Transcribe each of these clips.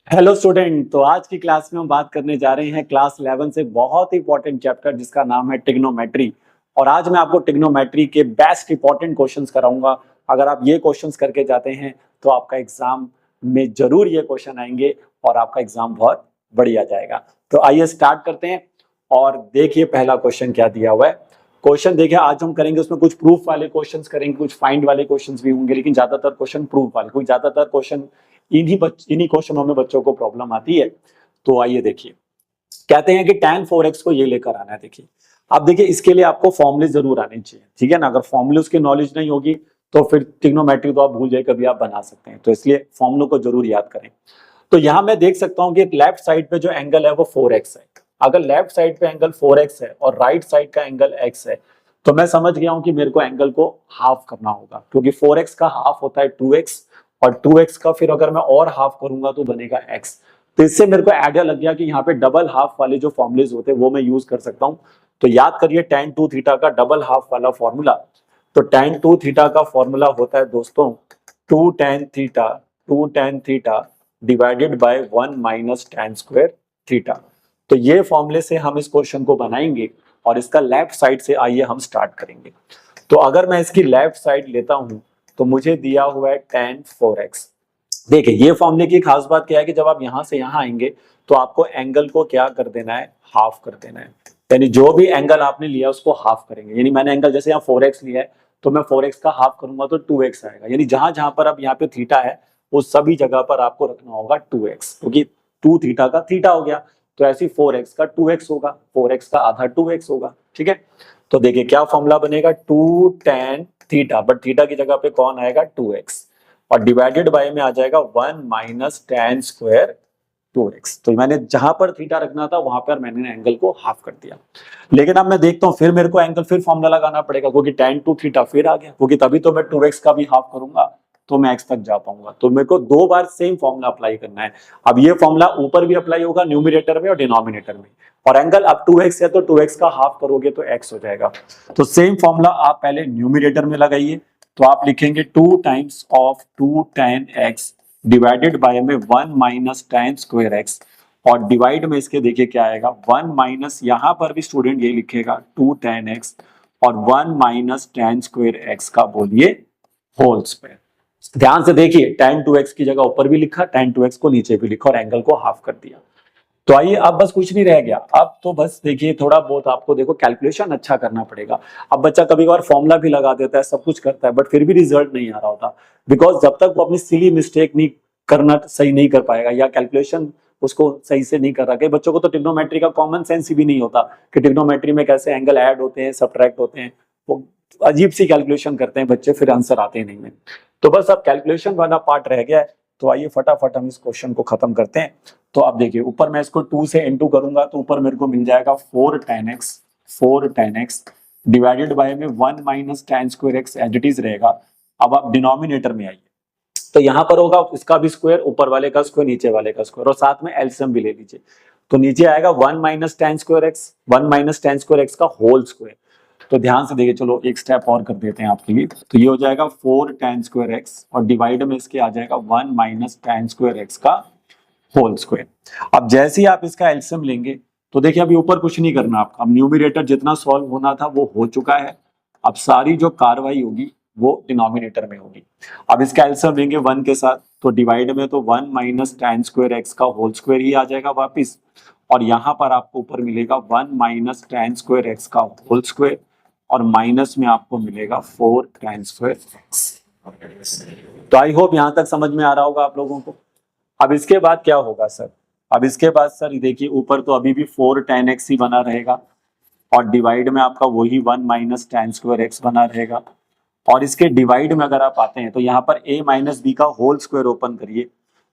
Hello student. तो आज की क्लास में हम बात करने जा रहे हैं क्लास 11 से बहुत ही इंपॉर्टेंट चैप्टर जिसका नाम है ट्रिग्नोमेट्री। और आज मैं आपको ट्रिग्नोमेट्री के बेस्ट इंपॉर्टेंट क्वेश्चंस कराऊंगा। अगर आप ये क्वेश्चंस करके जाते हैं तो आपका एग्जाम में जरूर ये क्वेश्चन आएंगे और आपका एग्जाम बहुत बढ़िया जाएगा। तो आइए स्टार्ट करते हैं और देखिए पहला क्वेश्चन क्या दिया हुआ है। क्वेश्चन देखिए आज हम करेंगे, उसमें कुछ प्रूफ वाले क्वेश्चंस करेंगे, कुछ फाइंड वाले क्वेश्चंस भी होंगे, लेकिन ज्यादातर क्वेश्चन प्रूफ वाले, क्योंकि ज्यादातर क्वेश्चन इन्हीं क्वेश्चनों में बच्चों को प्रॉब्लम आती है। तो आइए देखिए, कहते हैं कि tan 4x को ये लेकर आना है। देखिए अब देखिए इसके लिए आपको फॉर्मूले जरूर आने चाहिए, ठीक है ना। अगर फॉर्मूले उसकी नॉलेज नहीं होगी तो फिर ट्रिग्नोमेट्री तो आप भूल जाए, कभी आप बना सकते हैं। तो इसलिए फॉर्मूलों को जरूर याद करें। तो यहां मैं देख सकता हूं कि लेफ्ट साइड पे जो एंगल है वो 4x है। अगर लेफ्ट साइड पे एंगल 4x है और राइट साइड का एंगल x है, तो मैं समझ गया हूं कि मेरे को एंगल को हाफ करना होगा, क्योंकि 4x का हाफ होता है 2x, और 2x का फिर अगर मैं और हाफ करूंगा तो बनेगा x। तो इससे मेरे को आइडिया लग गया कि यहाँ पे डबल हाफ वाले जो फॉर्मुलेज होते हैं वो मैं यूज कर सकता हूँ। तो याद करिए tan 2 थीटा का डबल हाफ वाला फॉर्मूला। तो tan 2 थीटा का फॉर्मूला होता है दोस्तों 2 tan theta divided by 1 minus tan square theta. तो ये फॉर्मूले से हम इस क्वेश्चन को बनाएंगे और इसका लेफ्ट साइड से आइए हम स्टार्ट करेंगे। तो अगर मैं इसकी लेफ्ट साइड लेता हूं तो मुझे दिया हुआ है tan 4x। देखिए ये फॉर्मूले की खास बात क्या है कि जब आप यहां से यहां आएंगे तो आपको एंगल को क्या कर देना है, हाफ कर देना है। यानी जो भी एंगल आपने लिया उसको हाफ करेंगे। यानी मैंने एंगल जैसे यहाँ 4x लिया है तो मैं 4x का हाफ करूंगा तो 2x आएगा। यानी जहां जहां पर अब यहाँ पे थीटा है उस सभी जगह पर आपको रखना होगा 2x, क्योंकि 2 थीटा का थीटा हो गया। तो ऐसी 4x का 2x होगा, 4x का आधा 2x होगा, ठीक है। तो देखिए क्या फॉर्मूला बनेगा, 2 tan थीटा, बट थीटा की जगह पे कौन आएगा 2x, और डिवाइडेड बाय में आ जाएगा 1 माइनस tan स्क्वायर 2x। तो मैंने जहां पर थीटा रखना था वहां पर मैंने एंगल को हाफ कर दिया। लेकिन अब मैं देखता हूं फिर मेरे को एंगल फिर फॉर्मूला लगाना पड़ेगा, क्योंकि tan 2 थीटा फिर आ गया, क्योंकि तभी तो मैं 2x का भी हाफ करूंगा तो मैं x तक जा पाऊंगा। तो मेरे को दो बार सेम फॉर्मूला अप्लाई करना है। अब ये फॉर्मूला ऊपर भी अप्लाई होगा न्यूमिनेटर में और डिनोमिनेटर में। और एंगल अब 2x है तो 2x का हाफ करोगे तो x हो जाएगा। तो सेम फॉर्मूला आप पहले न्यूमिनेटर में लगाइए। तो आप लिखेंगे 2 times of 2 tan x divided by में 1 माइनस tan स्क्वायर x, और डिवाइड में इसके देखिए क्या आएगा 1 माइनस, यहां पर भी स्टूडेंट ये लिखेगा 2 tan x और 1 माइनस tan स्क्वायर x का बोलिए होल स्क्वायर। ध्यान से देखिए tan 2x की जगह ऊपर भी लिखा, tan 2x को नीचे भी लिखा और एंगल को हाफ कर दिया। तो आइए अब बस कुछ नहीं रह गया, अब तो बस देखिए थोड़ा बहुत आपको देखो कैलकुलेशन अच्छा करना पड़ेगा। अब बच्चा कभी कभार फॉर्मूला भी लगा देता है, सब कुछ करता है, बट फिर भी रिजल्ट नहीं आ रहा होता, बिकॉज जब तक वो अपनी सिली मिस्टेक नहीं करना सही नहीं कर पाएगा या कैलकुलेशन उसको सही से नहीं कर रहा। कई बच्चों को तो ट्रिग्नोमेट्री का कॉमन सेंस भी नहीं होता कि ट्रिग्नोमेट्री में कैसे एंगल ऐड होते हैं, सब्ट्रैक्ट होते हैं। वो अजीब सी कैलकुलेशन करते हैं बच्चे, फिर आंसर आते नहीं है। तो बस अब कैलकुलेशन वाला पार्ट रह गया है। तो आइए फटाफट हम इस क्वेश्चन को खत्म करते हैं। तो अब देखिए ऊपर मैं इसको 2 से इनटू करूंगा तो ऊपर मेरे को मिल जाएगा 4 tan x डिवाइडेड बाय में 1 minus tan square x as it is रहेगा। अब आप डिनोमिनेटर में आइए, तो यहां पर होगा इसका भी स्क्वायर, ऊपर वाले का स्क्वायर, नीचे वाले का स्क्वायर, और साथ में एलसीएम भी ले लीजिए। तो नीचे आएगा 1 minus tan square x, 1 minus tan square x का होल स्क्वायर। तो ध्यान से देखिए, चलो एक स्टेप और कर देते हैं आपके लिए। तो ये हो जाएगा 4 tan स्क्वायर x और डिवाइड में इसके आ जाएगा 1 माइनस tan स्क्वायर x का होल स्क्वायर। अब जैसे ही आप इसका एलसीएम लेंगे तो देखिए अभी ऊपर कुछ नहीं करना आपका, अब न्यूमरेटर जितना सॉल्व होना था वो हो चुका है। अब सारी जो कार्रवाई होगी वो डिनोमिनेटर में होगी। अब इसका एलसीएम लेंगे 1 के साथ, तो डिवाइड में तो 1 माइनस tan स्क्वायर x का होल स्क्वायर ही आ जाएगा वापिस, और यहाँ पर आपको ऊपर मिलेगा 1 माइनस tan स्क्वायर x का होल स्क्वायर, और माइनस में आपको मिलेगा 4 tan स्क्वायर x। तो आई होप यहां तक समझ में आ रहा होगा आप लोगों को। अब इसके बाद क्या होगा सर, अब इसके बाद सर देखिए ऊपर तो अभी भी 4 tan x ही बना रहेगा, और डिवाइड में आपका वही 1 माइनस tan स्क्वायर x बना रहेगा। और इसके डिवाइड में अगर आप आते हैं तो यहाँ पर a माइनस बी का होल स्क्वायर ओपन करिए।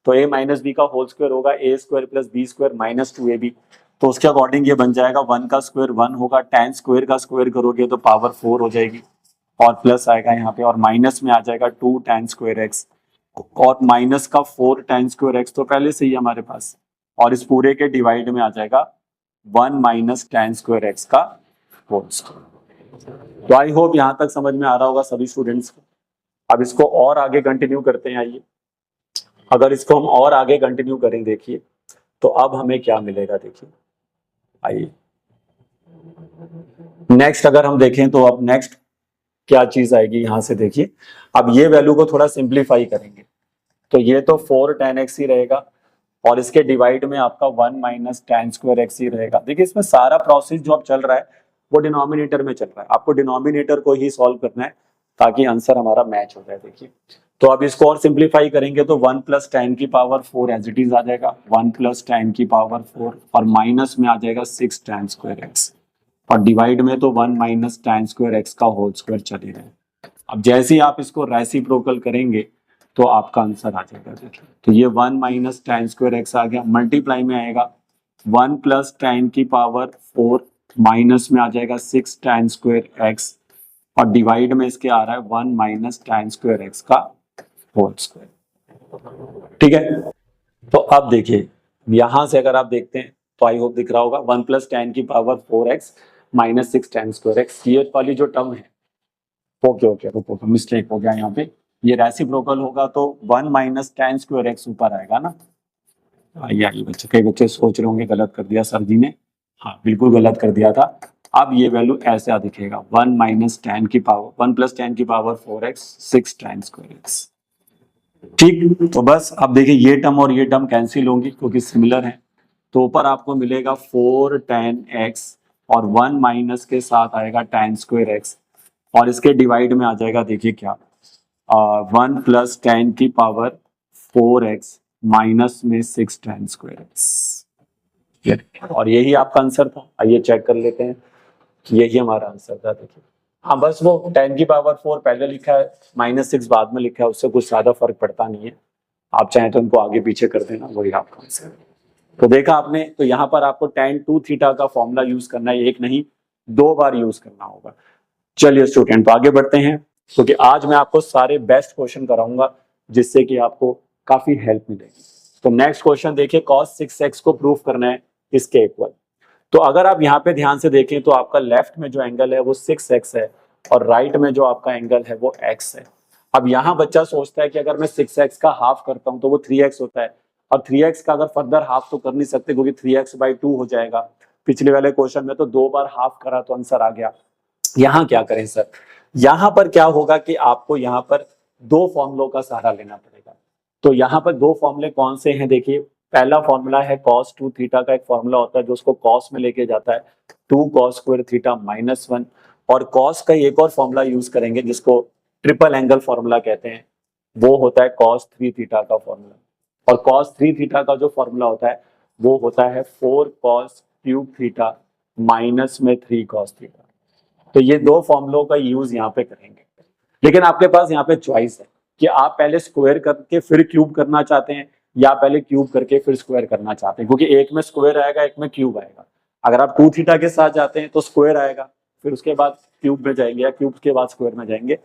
तो a माइनस बी का होल स्क्वायर होगा a square plus B square minus 2ab। तो उसके अकॉर्डिंग ये बन जाएगा 1 का स्क्वायर 1 होगा, tan स्क्वायर का स्क्वायर करोगे तो पावर 4 हो जाएगी, और प्लस आएगा यहाँ पे, और माइनस में आ जाएगा 2 tan स्क्वायर x, और माइनस का 4 tan स्क्वायर x तो पहले से ही हमारे पास, और इस पूरे के डिवाइड में आ जाएगा 1 माइनस tan स्क्वायर x का होल स्क्वायर। तो आई होप यहां तक समझ में आ रहा होगा सभी स्टूडेंट्स को। अब इसको और आगे कंटिन्यू करते हैं। आइए अगर इसको हम और आगे कंटिन्यू करें देखिए, तो अब हमें क्या मिलेगा देखिए, आइए नेक्स्ट अगर हम देखें तो अब नेक्स्ट क्या चीज आएगी यहां से देखिए। अब ये वैल्यू को थोड़ा सिंप्लीफाई करेंगे, तो ये तो 4 tan x ही रहेगा और इसके डिवाइड में आपका 1 माइनस tan स्क्वायर x ही रहेगा। देखिए इसमें सारा प्रोसेस जो अब चल रहा है वो डिनोमिनेटर में चल रहा है, आपको डिनोमिनेटर को ही सॉल्व करना है ताकि आंसर हमारा मैच हो जाए। देखिए तो अब इसको और सिंप्लीफाई करेंगे तो 1 प्लस tan की पावर 4 एज इट इज आ जाएगा, 1 प्लस tan की पावर 4 और माइनस में आ जाएगा 6 tan स्क्वायर x और डिवाइड में तो 1 माइनस tan स्क्वायर x का होल स्क्वायर चलेगा। अब जैसे ही आप इसको रेसिप्रोकल करेंगे तो आपका आंसर आ जाएगा। देखिए तो ये 1 माइनस tan स्क्वायर x आ गया, मल्टीप्लाई में आएगा 1 प्लस tan की पावर 4 माइनस में आ जाएगा 6 tan स्क्वायर x और डिवाइड में इसके आ रहा है 1 माइनस tan स्क्वायर x का होल स्क्वायर। ठीक है, तो अब देखिए यहां से अगर आप देखते हैं तो आई होप दिख रहा होगा 1 प्लस tan की power 4x minus 6 tan square x, ये वाली जो टर्म है ओके रुको मिस्टेक हो गया यहाँ पे, ये रेसिप्रोकल होगा तो 1 माइनस tan स्क्वायर x ऊपर आएगा ना। आइए बच्चे, कई बच्चे सोच रहे होंगे गलत कर दिया सर जी ने, हाँ बिल्कुल गलत कर दिया था। अब ये वैल्यू ऐसे दिखेगा 1 माइनस tan की पावर 1 प्लस tan की power 4x 6 tan square x। ठीक, तो बस अब देखिए ये टर्म और ये टर्म कैंसिल होंगी क्योंकि सिमिलर है, तो ऊपर आपको मिलेगा 4 tan x और 1 माइनस के साथ आएगा tan स्क्वायर x और इसके डिवाइड में आ जाएगा देखिए क्या 1 प्लस tan की पावर 4x माइनस में 6 tan स्क्वायर x और यही आपका आंसर था। आइए चेक कर लेते हैं, यही हमारा आंसर था। देखिए हाँ बस वो 10 की पावर 4 पहले लिखा है माइनस 6 बाद में लिखा है, उससे कुछ ज्यादा फर्क पड़ता नहीं है, आप चाहें तो इनको आगे पीछे कर देना, वही आपका आंसर है। तो देखा आपने, तो यहाँ पर आपको tan 2 थीटा का फॉर्मूला यूज करना है, एक नहीं 2 बार यूज करना होगा। चलिए स्टूडेंट तो आगे बढ़ते हैं, क्योंकि आज मैं आपको सारे बेस्ट क्वेश्चन कराऊंगा जिससे कि आपको काफी हेल्प मिलेगी। तो नेक्स्ट क्वेश्चन देखिए, cos 6x को प्रूव करना है इसके इक्वल। तो अगर आप यहाँ पे ध्यान से देखें तो आपका लेफ्ट में जो एंगल है वो 6x है और राइट में जो आपका एंगल है वो x है। अब यहाँ बच्चा सोचता है कि अगर मैं 6x का हाफ करता हूँ तो वो 3x होता है, और 3x का अगर फर्दर हाफ तो कर नहीं सकते क्योंकि 3x/2 हो जाएगा। पिछले वाले क्वेश्चन में तो 2 बार हाफ करा तो आंसर आ गया। यहाँ क्या करें सर, यहाँ पर क्या होगा कि आपको यहाँ पर 2 फॉर्मूलों का सहारा लेना पड़ेगा। तो यहाँ पर 2 फॉर्मूले कौन से हैं देखिए, पहला फॉर्मूला है cos 2 थीटा का एक फॉर्मूला होता है जो उसको cos में लेके जाता है 2 cos स्क्वायर थीटा माइनस 1, और cos का एक और फॉर्मूला यूज करेंगे जिसको ट्रिपल एंगल फॉर्मूला कहते हैं, वो होता है cos 3 थीटा का फॉर्मूला। और cos 3 थीटा का जो फॉर्मूला होता है वो होता है 4 cos क्यूब थीटा माइनस में 3 cos थीटा। तो ये 2 फॉर्मूलों का यूज यहाँ पे करेंगे, लेकिन आपके पास यहाँ पे चॉइस है कि आप पहले स्क्वायर करके फिर क्यूब करना चाहते हैं या पहले क्यूब करके फिर स्क्वायर करना चाहते हैं, क्योंकि एक में स्क्वायर आएगा एक में क्यूब आएगा। अगर आप 2 थीटा के साथ जाते हैं तो स्क्वायर आएगा, फिर उसके बाद क्यूब में जाएंगे या क्यूब के बाद स्क्वायर में जाएंगे।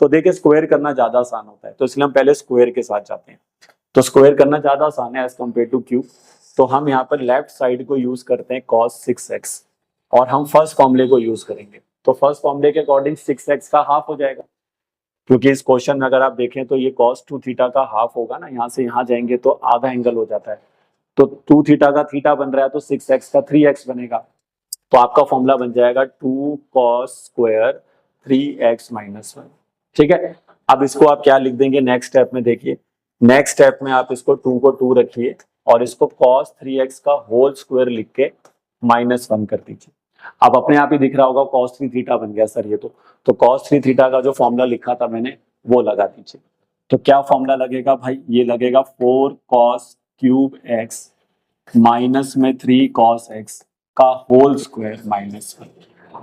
तो देखिए स्क्वायर करना ज्यादा आसान होता है, तो इसलिए हम पहले स्क्वायर के साथ जाते हैं। तो स्क्वायर करना ज्यादा आसान है एज कम्पेयर टू क्यूब, तो हम यहाँ पर लेफ्ट साइड को यूज करते हैं cos 6x और हम फर्स्ट फॉर्मूले को यूज करेंगे। तो फर्स्ट फॉर्मूले के अकॉर्डिंग 6x का हाफ हो जाएगा, क्योंकि इस क्वेश्चन में अगर आप देखें तो ये cos 2 थीटा का हाफ होगा ना, यहाँ से यहाँ जाएंगे तो आधा एंगल हो जाता है, तो 2 थीटा का थीटा बन रहा है तो 6x का 3x बनेगा। तो आपका फॉर्मूला बन जाएगा 2 cos स्क्वायर 3x माइनस 1। ठीक है, अब इसको आप क्या लिख देंगे नेक्स्ट स्टेप में, देखिए नेक्स्ट स्टेप में आप इसको 2 को 2 रखिए और इसको cos 3x का होल स्क्वायर लिख के माइनस 1 कर दीजिए। अब अपने आप ही दिख रहा होगा cos 3 थीटा बन गया सर ये तो cos 3 थीटा का जो फॉर्मूला लिखा था मैंने वो लगा दीजिए। तो क्या फॉर्मूला लगेगा भाई, ये लगेगा 4 cos क्यूब x माइनस में 3 cos x का होल स्क्वायर माइनस 1।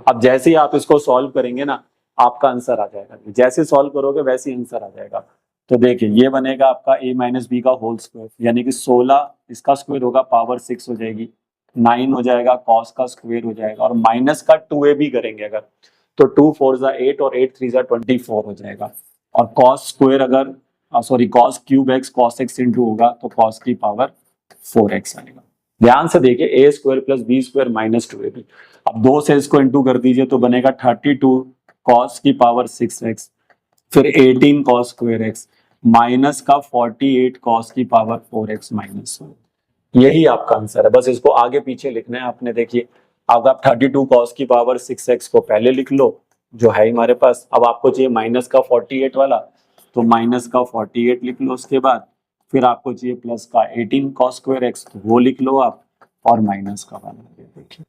अब जैसे ही आप इसको सॉल्व करेंगे ना आपका आंसर आ जाएगा, जैसे सॉल्व करोगे वैसे ही आंसर आ जाएगा। तो देखिए ये बनेगा आपका a माइनस बी का होल स्क्वायर, यानी कि 16 इसका स्क्वायर होगा पावर 6 हो जाएगी, 9 हो जाएगा, cos का स्क्वायर हो जाएगा और माइनस का 2a भी करेंगे अगर तो 2 4 जा 8 और 8 3 जा 24 हो जाएगा। और cos स्क्वायर अगर cos cube x cos x into होगा तो cos की पावर 4x आएगा। ध्यान से देखिए a square plus B square minus 2ab, अब 2 से इसको इंटू कर दीजिए तो बनेगा 32 cos की पावर 6x फिर 18 cos स्क्वायर x माइनस का 48 कॉस की पावर 4x माइनस 1, यही आपका आंसर है। बस इसको आगे पीछे लिखना है आपने। देखिए अब आप 32 कॉस की पावर 6x को पहले लिख लो जो है हमारे पास। अब आपको चाहिए माइनस का 48 वाला, तो माइनस का 48 लिख लो। उसके बाद फिर आपको चाहिए प्लस का 18 कॉस स्क्वायर एक्स, तो वो लिख लो आप, और माइनस का 1। देखिए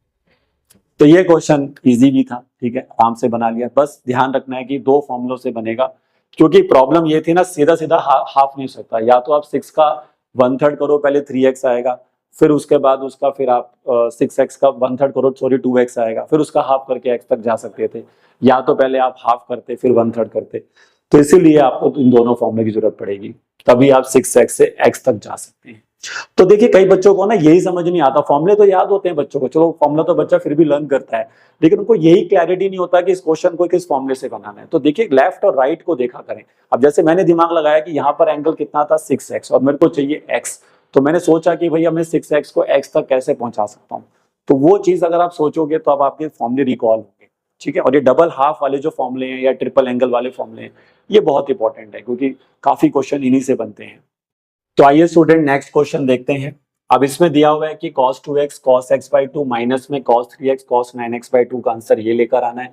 तो ये क्वेश्चन इजी भी था, ठीक है, आराम से बना लिया। बस ध्यान रखना है कि दो फॉर्मुलों से बनेगा, क्योंकि प्रॉब्लम ये थी ना, सीधा सीधा हाफ नहीं सकता। या तो आप 6 का 1/3 करो, पहले 3x आएगा, फिर उसके बाद उसका फिर आप 6x का 1/3 करो, सॉरी 2x आएगा, फिर उसका हाफ करके x तक जा सकते थे। या तो पहले आप हाफ करते फिर 1/3 करते। तो इसीलिए आपको इन दोनों फॉर्मुले की जरूरत पड़ेगी, तभी आप 6x से x तक जा सकते हैं। तो देखिए कई बच्चों को ना यही समझ नहीं आता, फॉर्मुले तो याद होते हैं बच्चों को, चलो फॉर्मुला तो बच्चा फिर भी लर्न करता है, लेकिन उनको यही क्लैरिटी नहीं होता कि इस क्वेश्चन को किस फॉर्मुले से बनाना है। तो देखिए लेफ्ट और राइट को देखा करें। अब जैसे मैंने दिमाग लगाया कि यहाँ पर एंगल कितना था 6x, और मेरे को चाहिए x, तो मैंने सोचा कि भैया मैं 6x को x तक कैसे पहुंचा सकता हूँ। तो वो चीज अगर आप सोचोगे तो अब आपके फॉर्मुले रिकॉल होंगे, ठीक है। और ये डबल हाफ वाले जो फॉर्मुले हैं या ट्रिपल एंगल वाले फॉर्मुले हैं, ये बहुत इंपॉर्टेंट है, क्योंकि काफी क्वेश्चन इन्हीं से बनते हैं। तो आइए स्टूडेंट नेक्स्ट क्वेश्चन देखते हैं। अब इसमें दिया हुआ है कि cos 2x cos x/2 minus में cos 3x cos 9x/2 का आंसर ये लेकर आना है।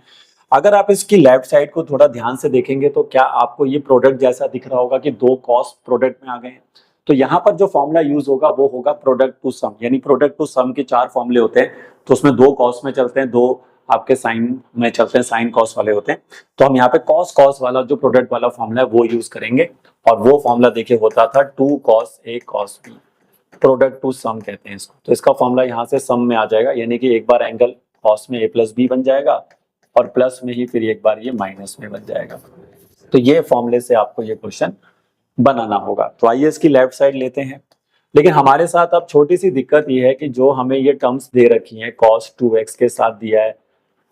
अगर आप इसकी लेफ्ट साइड को थोड़ा ध्यान से देखेंगे तो क्या आपको ये प्रोडक्ट जैसा दिख रहा होगा कि दो cos प्रोडक्ट में आ गए हैं। तो यहाँ पर जो फॉर्मूला यूज होगा वो होगा प्रोडक्ट टू सम, यानी प्रोडक्ट टू सम के 4 फॉर्मूले होते हैं। तो उसमें 2 cos में चलते हैं, 2 आपके साइन में चलते हैं, साइन cos वाले होते हैं। तो हम यहाँ पे cos वाला जो प्रोडक्ट वाला फॉर्मूला है वो यूज करेंगे। और वो फॉर्मूला देखिए होता था 2 cos a cos b, product to sum कहते हैं इसको। तो इसका फॉर्मूला यहाँ से सम में आ जाएगा, यानी कि एक बार एंगल cos में a प्लस b बन जाएगा, और प्लस में ही फिर एक बार ये माइनस में बन जाएगा। तो ये फॉर्मूले से आपको ये क्वेश्चन बनाना होगा। तो आइए इसकी लेफ्ट साइड लेते हैं। लेकिन हमारे साथ अब छोटी सी दिक्कत ये है कि जो हमें ये टर्म्स दे रखी हैं, cos 2x के साथ दिया है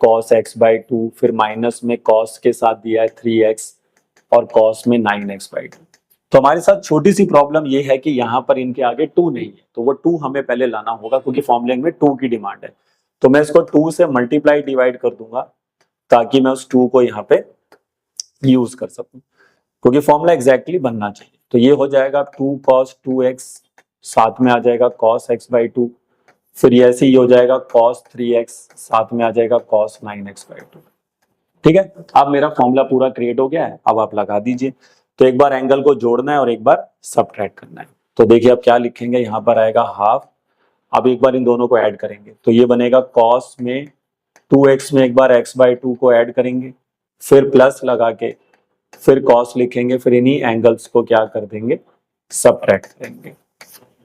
cos x/2, फिर माइनस में cos के साथ दिया है 3x, और cos में 9x/2। तो हमारे साथ छोटी सी प्रॉब्लम ये है कि यहाँ पर इनके आगे 2 नहीं है, तो वो 2 हमें पहले लाना होगा, क्योंकि फॉर्मूले में 2 की डिमांड है। तो मैं इसको 2 से मल्टीप्लाई डिवाइड कर दूंगा, ताकि मैं उस 2 को यहाँ पे यूज कर सकूं, क्योंकि फॉर्मूला एग्जैक्टली बनना चाहिए। तो ये हो जाएगा 2 cos 2x, साथ में आ जाएगा cos x/2, फिर ये ऐसे ही हो जाएगा cos 3x, साथ में आ जाएगा cos 9x/2। ठीक है, अब मेरा फॉर्मूला पूरा क्रिएट हो गया है। अब आप लगा दीजिए। तो एक बार एंगल को जोड़ना है और एक बार सबट्रैक्ट करना है। तो देखिए अब क्या लिखेंगे, यहाँ पर आएगा हाफ। अब एक बार इन दोनों को ऐड करेंगे, तो ये बनेगा cos में 2x में एक बार x/2 को ऐड करेंगे, फिर प्लस लगा के फिर cos लिखेंगे, फिर इन्हीं एंगल्स को क्या कर देंगे, सबट्रैक्ट करेंगे।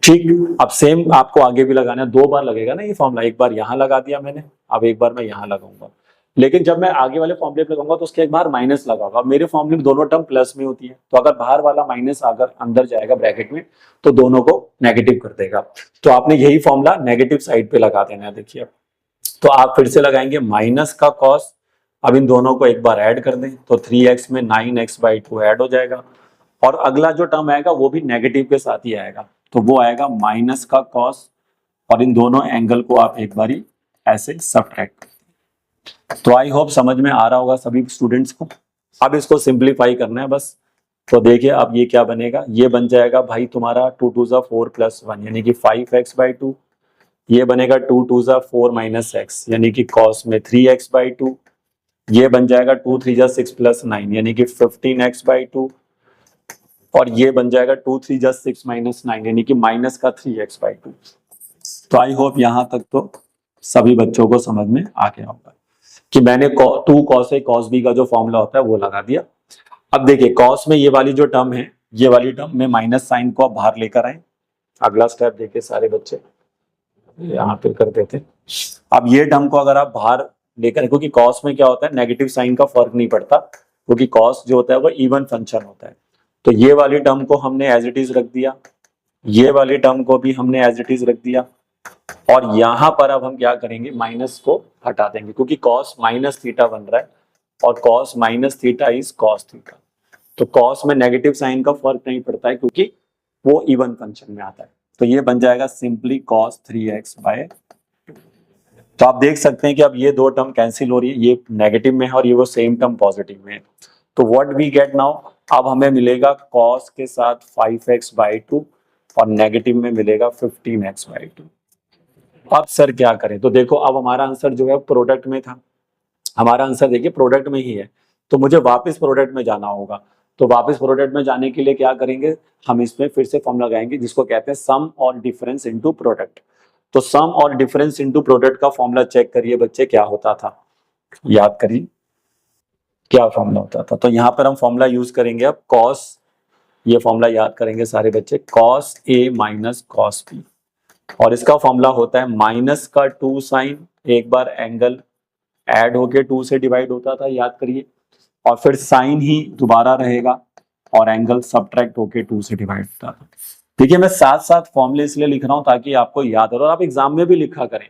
ठीक, अब सेम आपको आगे भी लगाना है। 2 बार लगेगा ना ये फॉर्मूला, एक बार यहाँ लगा दिया मैंने, अब एक बार मैं यहाँ लगाऊंगा। लेकिन जब मैं आगे वाले फॉर्मूले पे लगाऊंगा तो उसके एक बार माइनस लगाऊंगा। अब मेरे फॉर्मूले में दोनों टर्म प्लस में होती है, तो अगर बाहर वाला माइनस अगर अंदर जाएगा ब्रैकेट में तो दोनों को नेगेटिव कर देगा। तो आपने यही फॉर्मूला नेगेटिव साइड पे लगा देना है। देखिए तो आप फिर से लगाएंगे माइनस का cos, अब इन दोनों को एक बार ऐड कर दें, तो 3x में 9x/2 ऐड हो जाएगा, और अगला जो टर्म आएगा वो भी नेगेटिव के साथ ही आएगा, तो वो आएगा माइनस का cos, और इन दोनों एंगल को आप एक बारी ऐसे सबट्रैक्ट। तो आई होप समझ में आ रहा होगा सभी स्टूडेंट्स को। अब इसको सिंप्लीफाई करना है बस। तो देखिए अब ये क्या बनेगा, ये बन जाएगा भाई तुम्हारा 2 2 4 + 1 यानी कि 5x/2, ये बनेगा 2 2 4 - x यानी कि cos में 3x/2, ये बन जाएगा 2 3 6 + 9 यानी कि 15x/2, और ये बन जाएगा 2 3 6 - 9 यानी कि माइनस का 3x/2। तो आई होप यहाँ तक तो सभी बच्चों को समझ में आ गया होगा कि मैंने 2 cos a cos b का जो फॉर्मूला होता है वो लगा दिया। अब देखिए cos में ये वाली जो टर्म है, ये वाली टर्म में माइनस साइन को आप बाहर लेकर आए। अगला स्टेप देखिए सारे बच्चे, यहाँ पे कर देते। अब ये टर्म को अगर आप बाहर लेकर, क्योंकि cos में क्या होता है, नेगेटिव साइन का फर्क नहीं पड़ता, क्योंकि cos जो होता है वो इवन फंक्शन होता है। तो ये वाली टर्म को हमने एज इट इज रख दिया, ये वाली टर्म को भी हमने एज इट इज रख दिया, और यहां पर अब हम क्या करेंगे, माइनस को हटा देंगे, क्योंकि cos -θ बन रहा है, और cos -θ इज cos θ। तो cos में नेगेटिव साइन का फर्क नहीं पड़ता है, क्योंकि वो इवन फंक्शन में आता है। तो ये बन जाएगा सिंपली cos 3x/2। तो आप देख सकते हैं कि अब ये दो टर्म कैंसिल हो रही है, ये नेगेटिव में है और ये वो सेम टर्म पॉजिटिव में है। तो व्हाट वी गेट नाउ, अब हमें मिलेगा cos के साथ 5x/2 और नेगेटिव में मिलेगा 15x/2। अब सर क्या करें, तो देखो अब हमारा आंसर जो है प्रोडक्ट में था, हमारा आंसर देखिए प्रोडक्ट में ही है, तो मुझे वापस प्रोडक्ट में जाना होगा। तो वापस प्रोडक्ट में जाने के लिए क्या करेंगे, हम इसमें फिर से फॉर्म लगाएंगे जिसको कहते हैं सम और डिफरेंस इनटू प्रोडक्ट। तो सम और डिफरेंस इनटू प्रोडक्ट का फॉर्मूला चेक करिए बच्चे, क्या होता था, याद करिए क्या फॉर्मूला होता था। तो यहाँ पर हम फॉर्मूला यूज करेंगे अब कॉस, ये फॉर्मूला याद करेंगे सारे बच्चे, cos A minus cos B, और इसका फॉर्मूला होता है माइनस का 2 साइन, एक बार एंगल ऐड होके 2 से डिवाइड होता था, याद करिए, और फिर साइन ही दोबारा रहेगा और एंगल सब्ट्रैक्ट होके 2 से डिवाइड होता था। देखिए मैं साथ साथ फॉर्मूले इसलिए लिख रहा हूं ताकि आपको याद हो और आप एग्जाम में भी लिखा करें,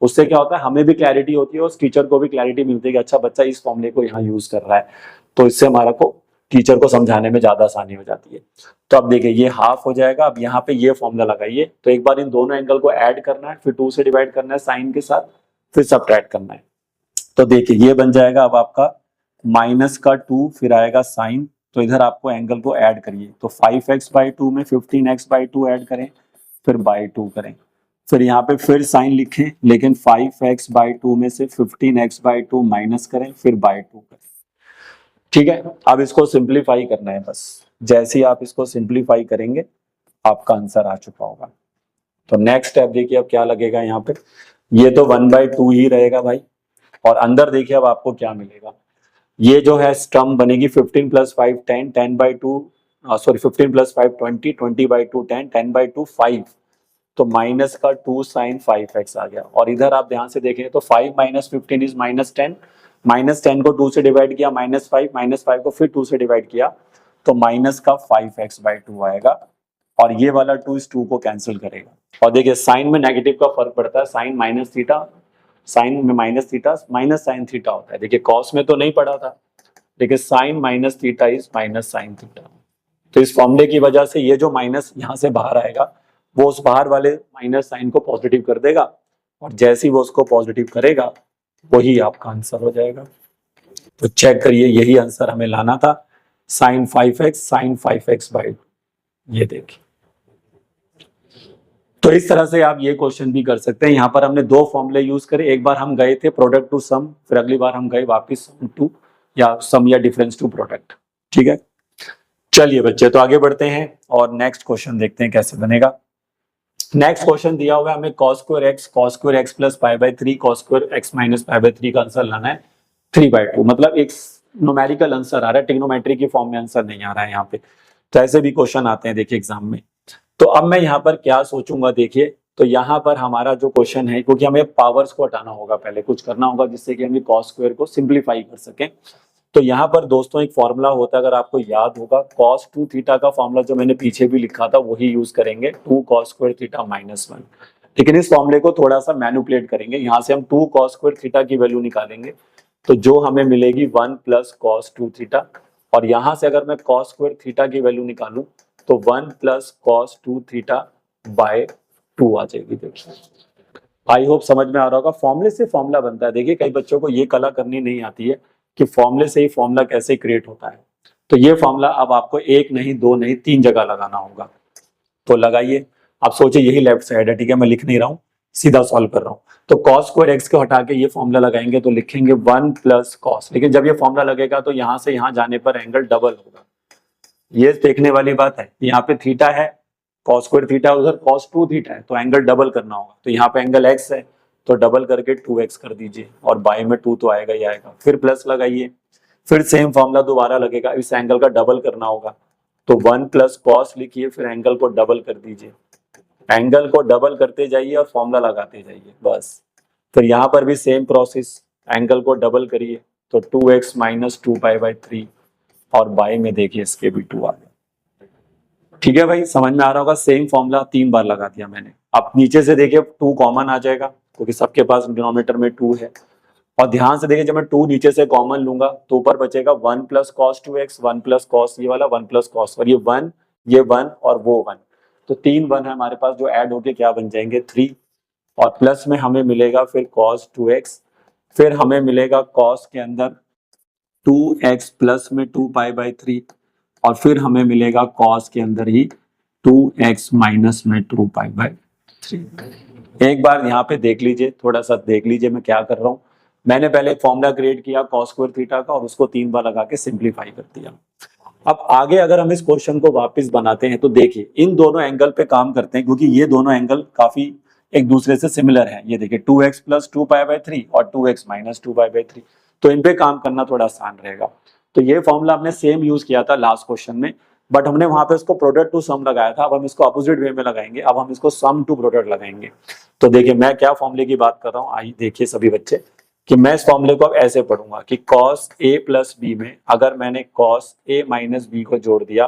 उससे क्या होता है हमें भी क्लैरिटी होती है और टीचर को भी क्लैरिटी मिलती है कि अच्छा बच्चा इस फॉर्मूले को यहाँ यूज कर रहा है, तो इससे हमारा को टीचर को समझाने में ज्यादा आसानी हो जाती है। तो अब देखिए ये हाफ हो जाएगा, अब यहाँ पे ये फॉर्मूला लगाइए, तो एक बार इन दोनों एंगल को ऐड करना है, फिर 2 से डिवाइड करना है साइन के साथ, फिर सब्ट्रैक्ट करना है। तो देखिए ये बन जाएगा अब आपका माइनस का 2, फिर आएगा साइन, तो इधर आपको एंगल को ऐड करिए, तो 5x/2 में 15x/2 ऐड करें, फिर बाई 2 करें, फिर यहाँ पे फिर साइन लिखें, लेकिन 5x/2 में से 15x/2 माइनस करें, फिर बाई 2 करें। ठीक है, अब इसको सिंप्लीफाई करना है बस, जैसे ही आप इसको सिंप्लीफाई करेंगे आपका आंसर आ चुका होगा। तो नेक्स्ट स्टेप देखिए अब क्या लगेगा यहाँ पे, ये तो 1/2 ही रहेगा भाई, और अंदर देखिए अब आपको क्या मिलेगा, ये जो है टर्म बनेगी 15 + 5 10, 10/2 सॉरी 15 + 5 20, 20/2 10, 10/2 5, तो माइनस का 2 साइन 5x आ गया। और इधर आप ध्यान से देखें तो 5 - 15 इज -10, -10 को 2 से डिवाइड किया -5, -5 को फिर 2 से डिवाइड किया, तो माइनस का 5x/2 आएगा, और ये वाला 2 इस 2 को कैंसिल करेगा। और देखिए साइन में नेगेटिव का फर्क पड़ता है, साइन माइनस थीटा, साइन में minus theta minus sine theta होता है। देखिए कॉस में तो नहीं पढ़ा था, देखिए sine minus theta is minus sine theta. तो इस फॉर्मूले की वजह से ये जो माइनस यहाँ से बाहर आएगा वो उस बाहर वाले माइनस साइन को पॉजिटिव कर देगा, और जैसे ही वो उसको पॉजिटिव करेगा वही आपका आंसर हो जाएगा। तो चेक करिए यही आंसर हमें लाना था, साइन 5x साइन 5x/2, ये देखिए। तो इस तरह से आप ये क्वेश्चन भी कर सकते हैं। यहाँ पर हमने 2 फॉर्मूले यूज करे, एक बार हम गए थे प्रोडक्ट टू सम, फिर अगली बार हम गए वापस सम टू या सम या डिफरेंस टू प्रोडक्ट। ठीक है, चलिए बच्चे तो आगे बढ़ते हैं और नेक्स्ट क्वेश्चन देखते हैं कैसे बनेगा। नेक्स्ट क्वेश्चन दिया हुआ है हमें cos square x + π/3 cos square x - π/3 का आंसर लाना है 3/2, मतलब एक न्यूमेरिकल आंसर आ रहा है, ट्रिग्नोमेट्री की फॉर्म में आंसर नहीं आ रहा है यहाँ पे। तो ऐसे भी क्वेश्चन आते हैं देखिए एग्जाम में। तो अब मैं यहाँ पर क्या सोचूंगा, देखिए तो यहाँ पर हमारा जो क्वेश्चन है, क्योंकि हमें पावर्स को हटाना होगा, पहले कुछ करना होगा जिससे कि हम cos स्क्वायर को सिंप्लीफाई कर सकें। तो यहाँ पर दोस्तों एक फॉर्मूला होता है, अगर आपको याद होगा, cos 2 थीटा का फॉर्मूला जो मैंने पीछे भी लिखा था वही यूज करेंगे, 2 cos स्क्वायर थीटा -1। लेकिन इस फॉर्मूले को थोड़ा सा मैनिपुलेट करेंगे, यहाँ से हम 2 cos स्क्वायर थीटा की वैल्यू निकालेंगे, तो जो हमें मिलेगी 1 + cos 2 थीटा, और यहाँ से अगर मैं cos स्क्वायर थीटा की वैल्यू निकालूं तो 1 + cos 2 थीटा/2 आ जाएगी। देखिए आई होप समझ में आ रहा होगा, फॉर्मूले से फॉर्मूला बनता है। देखिए कई बच्चों को ये कला करनी नहीं आती है कि फॉर्मूले से ही फॉर्मूला कैसे क्रिएट होता है। तो ये फॉर्मूला अब आपको 1 नहीं 2 नहीं 3 जगह लगाना होगा, तो लगाइए। आप सोचिए यही लेफ्ट साइड है, ठीक है, मैं लिख नहीं रहा हूँ, सीधा सॉल्व कर रहा हूँ। तो cos स्क्वायर x को हटा के ये फॉर्मूला लगाएंगे तो लिखेंगे 1 + cos, लेकिन जब ये फॉर्मूला लगेगा तो यहाँ से यहाँ जाने पर एंगल डबल होगा, ये देखने वाली बात है। यहाँ पे थीटा है, cos स्क्वायर थीटा, उधर cos 2 थीटा है, तो एंगल डबल करना होगा। तो यहाँ पे एंगल x है तो डबल करके 2x कर दीजिए, और बाई में 2 तो आएगा ही आएगा, फिर प्लस लगाइए, फिर सेम फॉर्मूला दोबारा लगेगा, इस एंगल का डबल करना होगा, तो 1 + cos लिखिए, फिर एंगल को डबल कर दीजिए, एंगल को डबल करते जाइए और फॉर्मूला लगाते जाइए बस। फिर यहाँ पर भी सेम प्रोसेस, एंगल को डबल करिए तो 2x - 2π/3, और बाई में देखिए इसके भी 2 आ गए। ठीक है भाई, समझ में आ रहा होगा, सेम फॉर्मूला 3 बार लगा दिया मैंने। अब नीचे से देखिए 2 कॉमन आ जाएगा क्योंकि सबके पास डिनोमिनेटर में 2 है, और ध्यान से देखिए जब मैं 2 नीचे से कॉमन लूंगा तो ऊपर बचेगा 1 + cos 2x, 1 + cos, ये वाला 1 + cos, और ये 1 और वो 1, तो 3 1 है हमारे पास जो ऐड होके क्या बन जाएंगे 3, और प्लस में हमें मिलेगा फिर cos 2x, फिर हमें मिलेगा cos के अंदर 2x प्लस में 2π/3 और फिर हमें मिलेगा cos के अंदर ही 2x माइनस में 2π/3। एक बार यहाँ पे देख लीजिए, थोड़ा सा देख लीजिए मैं क्या कर रहा हूँ। मैंने पहले एक फॉर्मूला क्रिएट किया cos स्क्वायर थीटा का और उसको 3 बार लगा के सिंप्लीफाई कर दिया। अब आगे अगर हम इस क्वेश्चन को वापस बनाते हैं तो देखिए इन दोनों एंगल पे काम करते हैं, क्योंकि ये दोनों एंगल काफी एक दूसरे से सिमिलर है। ये देखिए 2x प्लस 2π/3 और 2x माइनस 2π/3, तो इन पे काम करना थोड़ा आसान रहेगा। तो ये फॉर्मूला हमने सेम यूज किया था लास्ट क्वेश्चन में, बट हमने वहां पे इसको प्रोडक्ट टू सम लगाया था। अब हम इसको अपोजिट वे में लगाएंगे, अब हम इसको सम टू प्रोडक्ट लगाएंगे। तो देखिए मैं क्या फॉर्मूले की बात कर रहा हूँ, आइए देखिए सभी बच्चे कि मैं इस फॉर्मूले को अब ऐसे पढ़ूंगा कि cos a प्लस बी में अगर मैंने cos a माइनस बी को जोड़ दिया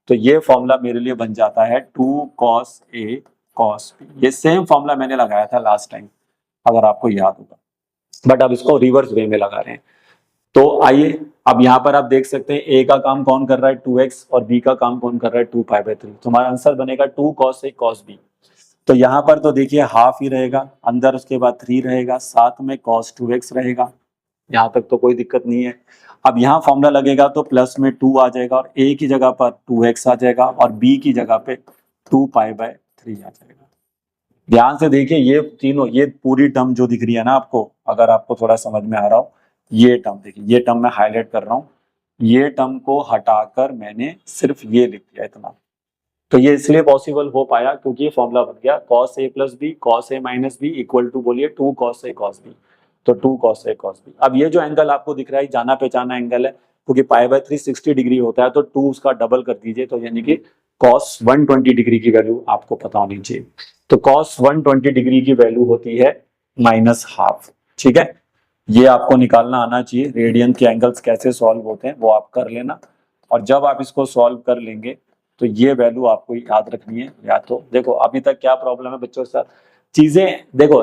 तो ये फॉर्मूला मेरे लिए बन जाता है 2 cos a cos b। ये सेम फॉर्मूला मैंने लगाया था लास्ट टाइम, अगर आपको याद होगा, बट अब इसको रिवर्स वे में लगा रहे हैं। तो आइए अब यहाँ पर आप देख सकते हैं a का काम कौन कर रहा है 2x और b का काम कौन कर रहा है 2π/3। तुम्हारा आंसर बनेगा 2 cos a cos b। तो यहाँ पर तो देखिए हाफ ही रहेगा, अंदर उसके बाद 3 रहेगा, साथ में cos 2x रहेगा। यहाँ तक तो कोई दिक्कत नहीं है। अब यहाँ फॉर्मूला लगेगा तो प्लस में 2 आ जाएगा और a की जगह पर 2x आ जाएगा और b की जगह पे 2π/3 आ जाएगा। ध्यान से देखिए ये तीनों, ये पूरी टर्म जो दिख रही है ना आपको, अगर आपको थोड़ा समझ में आ रहा हो, ये टर्म देखिए, ये टर्म मैं हाईलाइट कर रहा हूँ, ये टर्म को हटाकर मैंने सिर्फ ये लिख दिया इतना। तो ये इसलिए पॉसिबल हो पाया क्योंकि ये फॉर्मूला बन गया cos a plus B cos a minus B equal to बोलिए 2 cos a cos b। तो 2 cos a cos b। अब ये जो एंगल आपको दिख रहा है जाना पहचाना एंगल है, क्योंकि π/3 60 डिग्री होता है तो 2 उसका डबल कर दीजिए, तो यानी कि cos 120 डिग्री की वैल्यू आपको पता होनी चाहिए। तो cos 120 डिग्री की वैल्यू होती है -12। ठीक है, ये आपको निकालना आना चाहिए। रेडियन के एंगल्स कैसे सॉल्व होते हैं वो आप कर लेना, और जब आप इसको सॉल्व कर लेंगे तो ये वैल्यू आपको याद रखनी है। या तो देखो अभी तक क्या प्रॉब्लम है बच्चों के साथ, चीजें देखो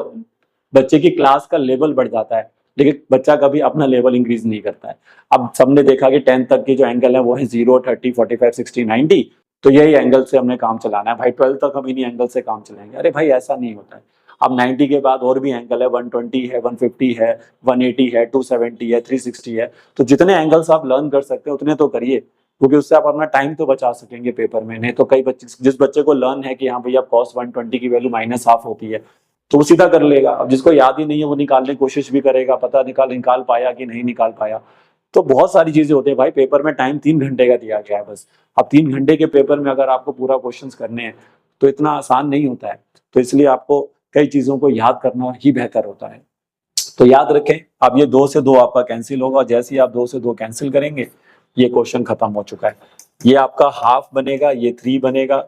बच्चे की क्लास का लेवल बढ़ जाता है लेकिन बच्चा कभी अपना लेवल इंक्रीज नहीं करता है। अब सबने देखा कि 10 तक के जो एंगल है वो है 0, 30, 45, 60, 90, तो यही एंगल से हमने काम चलाना है भाई। 12 तक हम इन्हीं एंगल से काम चलाएंगे। अरे भाई ऐसा नहीं होता है। अब 90 के बाद और भी एंगल है, 120 है, 150 है, 180 है, 270 है, 360 है। तो जितने एंगल्स आप लर्न कर सकते हैं उतने तो करिए, क्योंकि उससे आप अपना टाइम तो बचा सकेंगे पेपर में। नहीं तो कई बच्चे, जिस बच्चे को लर्न है कि हाँ भैया cos 120 की वैल्यू -12 होती है तो वो सीधा कर लेगा। अब जिसको याद ही नहीं है वो निकालने की कोशिश भी करेगा, पता निकाल पाया कि नहीं निकाल पाया। तो बहुत सारी चीजें होती है भाई, पेपर में टाइम 3 घंटे का दिया गया है बस। अब 3 घंटे के पेपर में अगर आपको पूरा क्वेश्चंस करने हैं तो इतना आसान नहीं होता है। तो इसलिए आपको कई चीजों को याद करना ही बेहतर होता है। तो याद रखें, अब ये 2 से 2 आपका कैंसिल होगा, जैसे ही आप 2 से 2 कैंसिल करेंगे ये क्वेश्चन खत्म हो चुका है। ये आपका हाफ बनेगा, ये 3 बनेगा,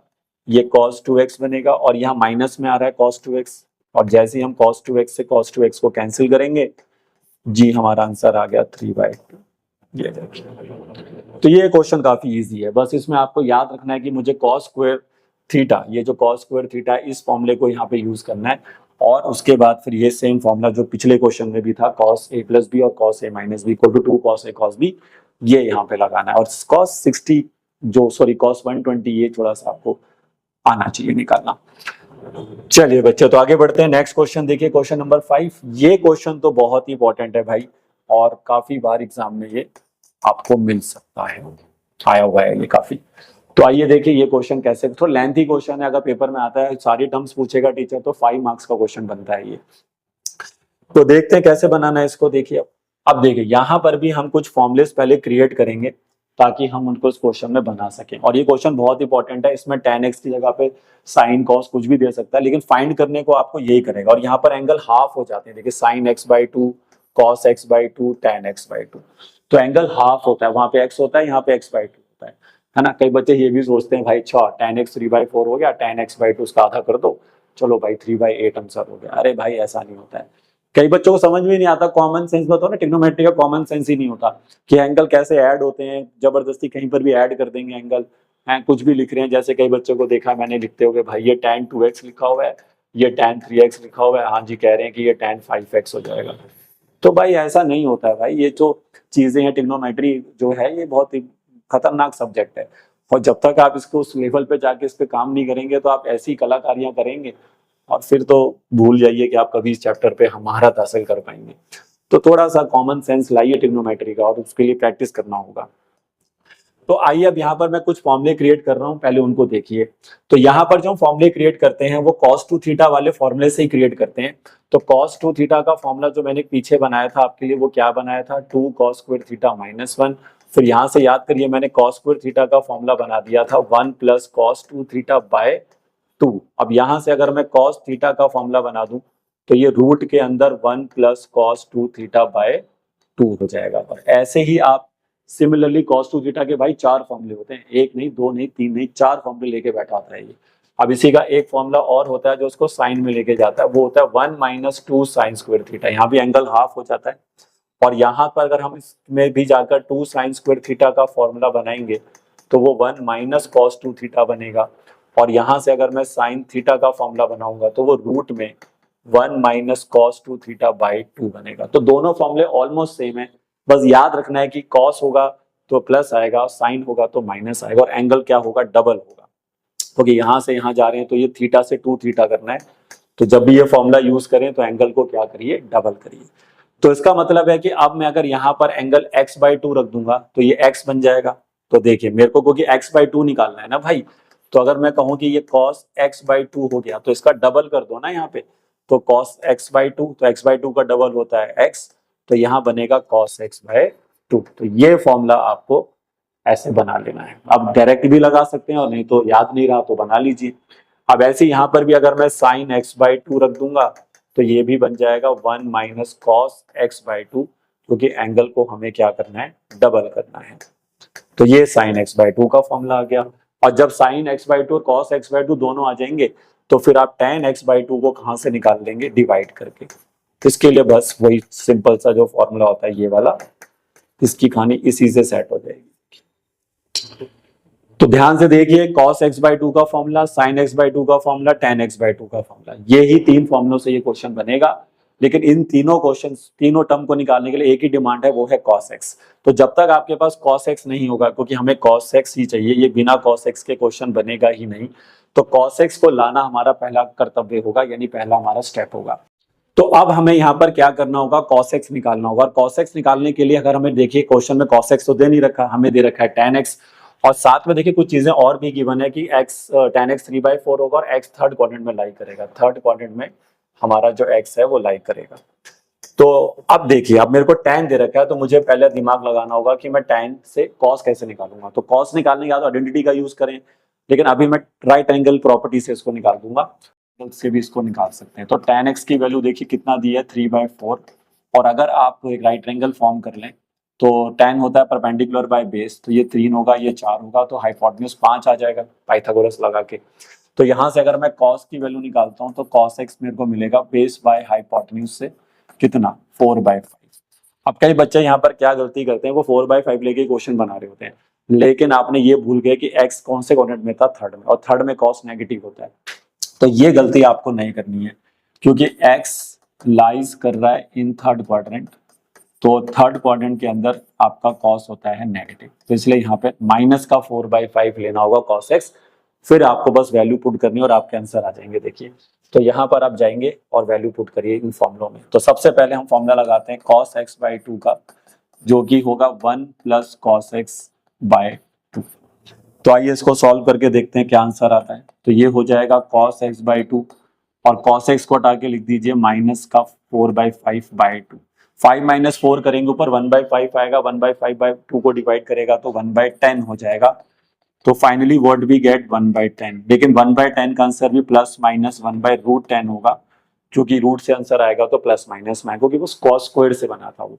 ये cos 2x बनेगा और यहाँ माइनस में आ रहा है cos 2x, और जैसे ही हम cos 2x से cos 2x को कैंसिल करेंगे जी हमारा आंसर आ गया 3/2। ये तो ये क्वेश्चन काफी इजी है, बस इसमें आपको याद रखना है कि मुझे cos स्क्वायर थीटा, ये जो cos स्क्वायर थीटा है इस फॉर्मूले को यहाँ पे यूज करना है, और उसके बाद फिर ये सेम फॉर्मूला जो पिछले क्वेश्चन में भी था cos a प्लस बी और cos a minus B equal to 2 cos a cos b, ये यहाँ पे लगाना है। और cos 60 जो सॉरी cos 120 ये थोड़ा सा आपको आना चाहिए निकालना। चलिए बच्चे तो आगे बढ़ते हैं। नेक्स्ट क्वेश्चन देखिए, क्वेश्चन नंबर 5। ये क्वेश्चन तो बहुत ही इंपॉर्टेंट है भाई, और काफी बार एग्जाम में ये आपको मिल सकता है, आया हुआ है ये काफी। तो आइए देखिए ये क्वेश्चन कैसे, थोड़ा लेंथी क्वेश्चन है, अगर पेपर में आता है सारी टर्म्स पूछेगा टीचर तो 5 मार्क्स का क्वेश्चन बनता है ये। तो देखते हैं कैसे बनाना है इसको। देखिए अब देखिए यहाँ पर भी हम कुछ फॉर्मुलेस पहले क्रिएट करेंगे ताकि हम उनको इस क्वेश्चन में बना सकें। और ये क्वेश्चन बहुत इंपॉर्टेंट है, इसमें tan x की जगह पे sin cos कुछ भी दे सकता है, लेकिन फाइंड करने को आपको यही करेगा। और यहाँ पर एंगल हाफ हो जाते हैं, देखिए sin x/2 cos x/2 tan x/2, तो एंगल हाफ होता है। वहां पे x होता है, यहाँ पे x/2 होता है ना। कई बच्चे ये भी सोचते हैं भाई अच्छा tan x 3/4 हो गया, tan x/2 उसका आधा कर दो, चलो भाई 3/8 आंसर हो गया। अरे भाई ऐसा नहीं होता है। कई बच्चों को समझ में नहीं आता, कॉमन सेंस बताओ ना, ट्रिग्नोमेट्री का कॉमन सेंस ही नहीं होता कि एंगल कैसे ऐड होते हैं, जबरदस्ती कहीं पर भी ऐड कर देंगे एंगल। कुछ भी लिख रहे हैं, जैसे कई बच्चों को देखा मैंने लिखते हुए भाई ये tan 2x लिखा हुआ है, ये tan 3x लिखा हुआ है, हाँ जी कह रहे हैं कि ये tan 5x हो जाएगा। तो भाई ऐसा नहीं होता है भाई, ये जो चीजें हैं ट्रिग्नोमेट्री जो है ये बहुत ही खतरनाक सब्जेक्ट है, और जब तक आप इसको उस लेवल पे जाके इस पे काम नहीं करेंगे तो आप ऐसी कलाकारियां करेंगे और फिर तो भूल जाइए कि आप कभी इस चैप्टर पे महारत हासिल कर पाएंगे। तो थोड़ा सा कॉमन सेंस लाइए ट्रिग्नोमेट्री का, और उसके लिए प्रैक्टिस करना होगा। तो आइए अब यहाँ पर मैं कुछ फॉर्मूले क्रिएट कर रहा हूँ, पहले उनको देखिए। तो यहाँ पर जो हम फॉर्मूले क्रिएट करते हैं वो cos 2 थीटा वाले फॉर्मूले से ही क्रिएट करते हैं। तो cos 2 थीटा का फॉर्मूला जो मैंने पीछे बनाया था आपके लिए, वो क्या बनाया था, 2 cos स्क्वायर थीटा माइनस 1। फिर यहाँ से याद करिए मैंने cos स्क्वायर थीटा का फॉर्मूला बना दिया था 1 प्लस cos 2 थीटा बाय 2। अब यहाँ से अगर मैं cos थीटा का फॉर्मूला बना दूं तो ये रूट के अंदर 1 प्लस cos 2 थीटा बाय 2 हो जाएगा। और ऐसे ही आप सिमिलरली cos 2 थीटा के भाई 4 फॉर्मूले होते हैं, 1 नहीं, 2 नहीं, 3 नहीं, 4 फॉर्मूले लेके बैठा होता है ये। अब इसी का एक फॉर्मूला और होता है जो उसको साइन में लेके जाता है, वो होता है 1 माइनस 2 साइन स्क्वायर थीटा। यहाँ भी एंगल हाफ हो जाता है, और यहाँ पर अगर हम इसमें भी जाकर 2 साइन स्क्वायर थीटा का फॉर्मूला बनाएंगे तो वो 1 माइनस cos 2 थीटा बनेगा। और यहाँ से अगर मैं साइन थीटा का फॉर्मूला बनाऊंगा तो वो रूट में 1 माइनस cos 2 थीटा बाई 2 बनेगा। तो दोनों फॉर्मूले ऑलमोस्ट सेम है, बस याद रखना है कि cos होगा तो प्लस आएगा, साइन होगा तो माइनस आएगा, और एंगल क्या होगा, डबल होगा। क्योंकि यहाँ से यहाँ जा रहे हैं तो ये थीटा से 2 थीटा करना है, तो जब भी ये फॉर्मूला यूज करें तो एंगल को क्या करिए, डबल करिए। तो इसका मतलब है कि अब मैं अगर यहाँ पर एंगल x बाई 2 रख दूंगा तो ये x बन जाएगा। तो देखिए मेरे को क्योंकि x बाई 2 निकालना है ना भाई, तो अगर मैं कहूँ कि ये cos x बाई 2 हो गया तो इसका डबल कर दो ना यहाँ पे, तो cos x बाई 2, तो x बाई 2 का डबल होता है x, तो यहाँ बनेगा cos x बाई 2। तो ये फॉर्मूला आपको ऐसे बना लेना है। आप डायरेक्ट भी लगा सकते हैं, और नहीं तो याद नहीं रहा तो बना लीजिए। अब ऐसे यहाँ पर भी अगर मैं साइन x बाई 2 रख दूंगा तो ये भी बन जाएगा 1 माइनस कॉस एक्स बाई 2, क्योंकि एंगल को हमें क्या करना है, डबल करना है। तो ये साइन x बाई 2 का फॉर्मूला आ गया। और जब साइन x बाई 2 और कॉस x बाई 2 दोनों आ जाएंगे तो फिर आप tan x बाई 2 को कहां से निकाल लेंगे, डिवाइड करके। इसके लिए बस वही सिंपल सा जो फॉर्मूला होता है ये वाला, इसकी कहानी इसी से सेट हो जाएगी। तो ध्यान से देखिए, cos x बाई 2 का फॉर्मूला, sin x बाई 2 का फॉर्मूला, tan x बाई 2 का फॉर्मूला, ये ही 3 फॉर्मूलों से ये क्वेश्चन बनेगा। लेकिन इन तीनों क्वेश्चन, तीनों टर्म को निकालने के लिए एक ही डिमांड है, वो है cos x। तो जब तक आपके पास cos x नहीं होगा, क्योंकि हमें cos x ही चाहिए, ये बिना cos x के क्वेश्चन बनेगा ही नहीं, तो cos x को लाना हमारा पहला कर्तव्य होगा, यानी पहला हमारा स्टेप होगा। तो अब हमें यहाँ पर क्या करना होगा, cos x निकालना होगा। और cos x निकालने के लिए अगर हमें देखिए क्वेश्चन में cos x तो दे नहीं रखा, हमें दे रखा है tan x, और साथ में देखिए कुछ चीजें और भी गिवन है कि x tan x 3/4 होगा और x थर्ड क्वाड्रेंट में लाई करेगा, थर्ड क्वाड्रेंट में हमारा जो x है वो लाई करेगा। तो अब देखिए, अब मेरे को tan दे रखा है तो मुझे पहले दिमाग लगाना होगा कि मैं tan से cos कैसे निकालूंगा। तो cos निकालने के बाद आइडेंटिटी का यूज करें, लेकिन अभी मैं राइट एंगल प्रॉपर्टी से इसको निकाल दूंगा, से भी इसको निकाल सकते हैं। तो tan x की वैल्यू देखिए कितना दी है, 3/4। और अगर आप एक राइट एंगल फॉर्म कर लें तो tan होता है परपेंडिकुलर बाय बेस, तो ये 3 होगा, ये 4 होगा, तो हाइपोटेन्यूज 5 आ जाएगा पाइथागोरस लगा के। तो यहाँ से अगर मैं cos की वैल्यू निकालता हूँ तो cos x मेरे को मिलेगा बेस बाय हाइपोटेन्यूज से कितना, 4/5। अब कई बच्चे यहाँ पर क्या गलती करते हैं, वो 4/5 लेके क्वेश्चन बना रहे होते हैं, लेकिन आपने ये भूल गए कि x कौन से क्वाड्रेंट में था, थर्ड में, और थर्ड में cos नेगेटिव होता है। तो ये गलती आपको नहीं करनी है, क्योंकि x लाइज कर रहा है इन थर्ड क्वाड्रेंट, तो थर्ड क्वाड्रेंट के अंदर आपका cos होता है नेगेटिव, तो इसलिए यहाँ पे माइनस का 4/5 लेना होगा cos x। फिर आपको बस वैल्यू पुट करनी है और आपके आंसर आ जाएंगे। देखिए, तो यहाँ पर आप जाएंगे और वैल्यू पुट करिए इन फॉर्मुलों में। तो सबसे पहले हम फॉर्मूला लगाते हैं cos x बाई 2 का, जो कि होगा 1 प्लस cos x बाय 2। तो आइए इसको सॉल्व करके देखते हैं क्या आंसर आता है। तो ये हो जाएगा cos x बाई 2, और cos x को हटा के लिख दीजिए माइनस का 4/5 बाई 2। 5 माइनस 4 करेंगे ऊपर 1/5 आएगा, 1/5 बाई 2 को डिवाइड करेगा तो 1/10 हो जाएगा। तो फाइनली व्हाट वी गेट 1/10। लेकिन 1/10 का आंसर भी प्लस माइनस 1/√10 होगा, क्योंकि रूट से आंसर आएगा तो प्लस माइनस में, क्योंकि वो cos स्क्वायर से बना था वो।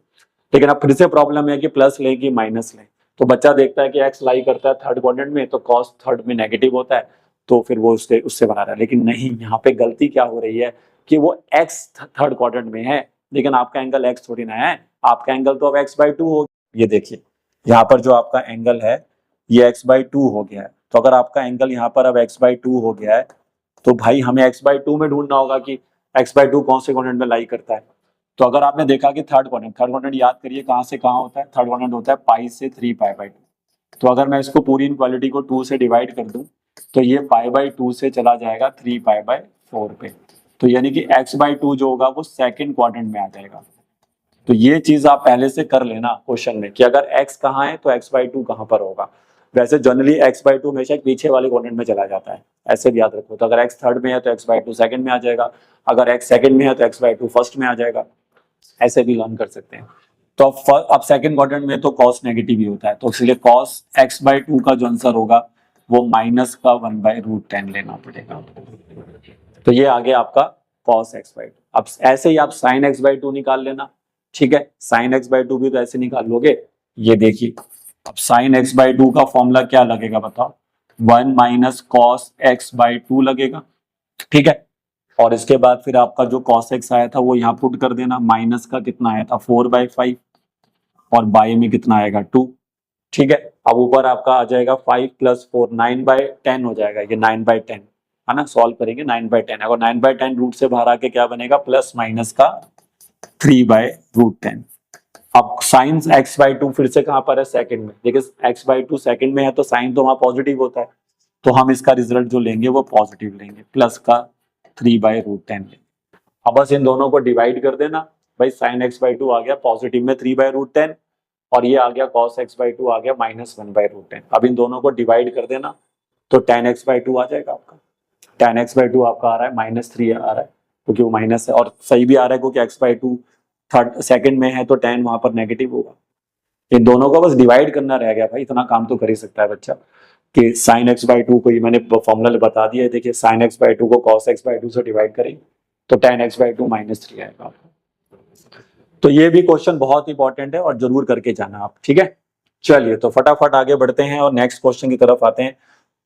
लेकिन अब फिर से प्रॉब्लम है कि प्लस लें कि माइनस लें। तो बच्चा देखता है कि x लाई करता है थर्ड क्वाड्रेंट में, तो cos थर्ड में नेगेटिव होता है, तो फिर वो उससे बना रहा है। लेकिन नहीं, यहाँ पे गलती क्या हो रही है कि वो x थर्ड क्वाड्रेंट में है, लेकिन आपका एंगल x थोड़ी ना है, आपका एंगल तो अब x बाई 2 हो। ये देखिए यहाँ पर जो आपका एंगल है ये x बाई 2 हो गया है। तो अगर आपका एंगल यहाँ पर अब x बाई 2 हो गया है, तो भाई हमें x बाई 2 में ढूंढना होगा कि x बाई 2 कौन से क्वाड्रेंट में लाई करता है। तो अगर आपने देखा कि थर्ड क्वाड्रेंट याद करिए कहाँ से कहाँ होता है, थर्ड क्वाड्रेंट होता है पाई से 3π/2। तो अगर मैं इसको पूरी इनक्वालिटी को 2 से डिवाइड कर दूं तो ये π/2 से चला जाएगा 3π/4 पे। तो यानी कि x बाई 2 जो होगा वो सेकंड क्वाड्रेंट में आ जाएगा। तो ये चीज आप पहले से कर लेना क्वेश्चन में कि अगर x कहाँ है तो x/2 कहाँ पर होगा। वैसे जनरली x/2 हमेशा पीछे वाले क्वाड्रेंट में चला जाता है, ऐसे भी याद रखो। तो अगर x थर्ड में है तो x/2 सेकंड में आ जाएगा, अगर x सेकंड में है तो x/2 फर्स्ट में आ जाएगा, ऐसे भी लर्न कर सकते हैं। तो अब सेकंड क्वाड्रेंट में तो cos नेगेटिव ही होता है, तो इसलिए cos x/2 का जो आंसर होगा वो माइनस का 1/√10 लेना पड़ेगा। तो ये आ गया आपका cos x/2। अब ऐसे ही आप sin x/2 निकाल लेना, ठीक है। sin x/2 भी तो ऐसे निकाल लोगे। ये देखिए अब sin x/2 का फॉर्मूला क्या लगेगा बताओ, 1 माइनस cos x/2 लगेगा, ठीक है। और इसके बाद फिर आपका जो cos x आया था वो यहाँ पुट कर देना, माइनस का कितना आया था 4/5 और बाई में कितना आएगा 2, ठीक है। अब ऊपर आपका आ जाएगा 5 + 4 9/10 हो जाएगा, ये 9/10 है ना। सॉल्व करेंगे 9/10, अगर 9/10 रूट से बाहर आके क्या बनेगा प्लस माइनस का 3/√10। अब साइन x/2 फिर से कहां पर है सेकंड में, देखिए x/2 सेकंड में है तो साइन तो वहां पॉजिटिव होता है, तो हम इसका रिजल्ट जो लेंगे वो पॉजिटिव लेंगे, प्लस का 3/√10 लेंगे। अब बस इन दोनों को डिवाइड कर देना भाई, साइन x/2 आ गया पॉजिटिव में 3/√10 और ये आ गया cos x/2 आ गया -1/√10। अब इन दोनों को डिवाइड कर देना तो tan x/2 आ जाएगा आपका। tan x/2 आपका आ रहा है -3 आ रहा है क्योंकि वो माइनस है, और सही भी आ रहा है क्योंकि x/2 थर्ड सेकंड में है तो tan वहां पर नेगेटिव होगा। इन दोनों को बस डिवाइड करना रह गया भाई, इतना काम तो कर ही सकता है बच्चा कि sin x/2 को ही मैंने फॉर्मूला बता दिया है। देखिए sin x/2 को cos x/2 से डिवाइड करेंगे तो tan x/2 -3 आएगा आपको। तो ये भी क्वेश्चन बहुत इंपॉर्टेंट है और जरूर करके जाना आप, ठीक है। चलिए तो फटाफट आगे बढ़ते हैं और नेक्स्ट क्वेश्चन की तरफ आते हैं।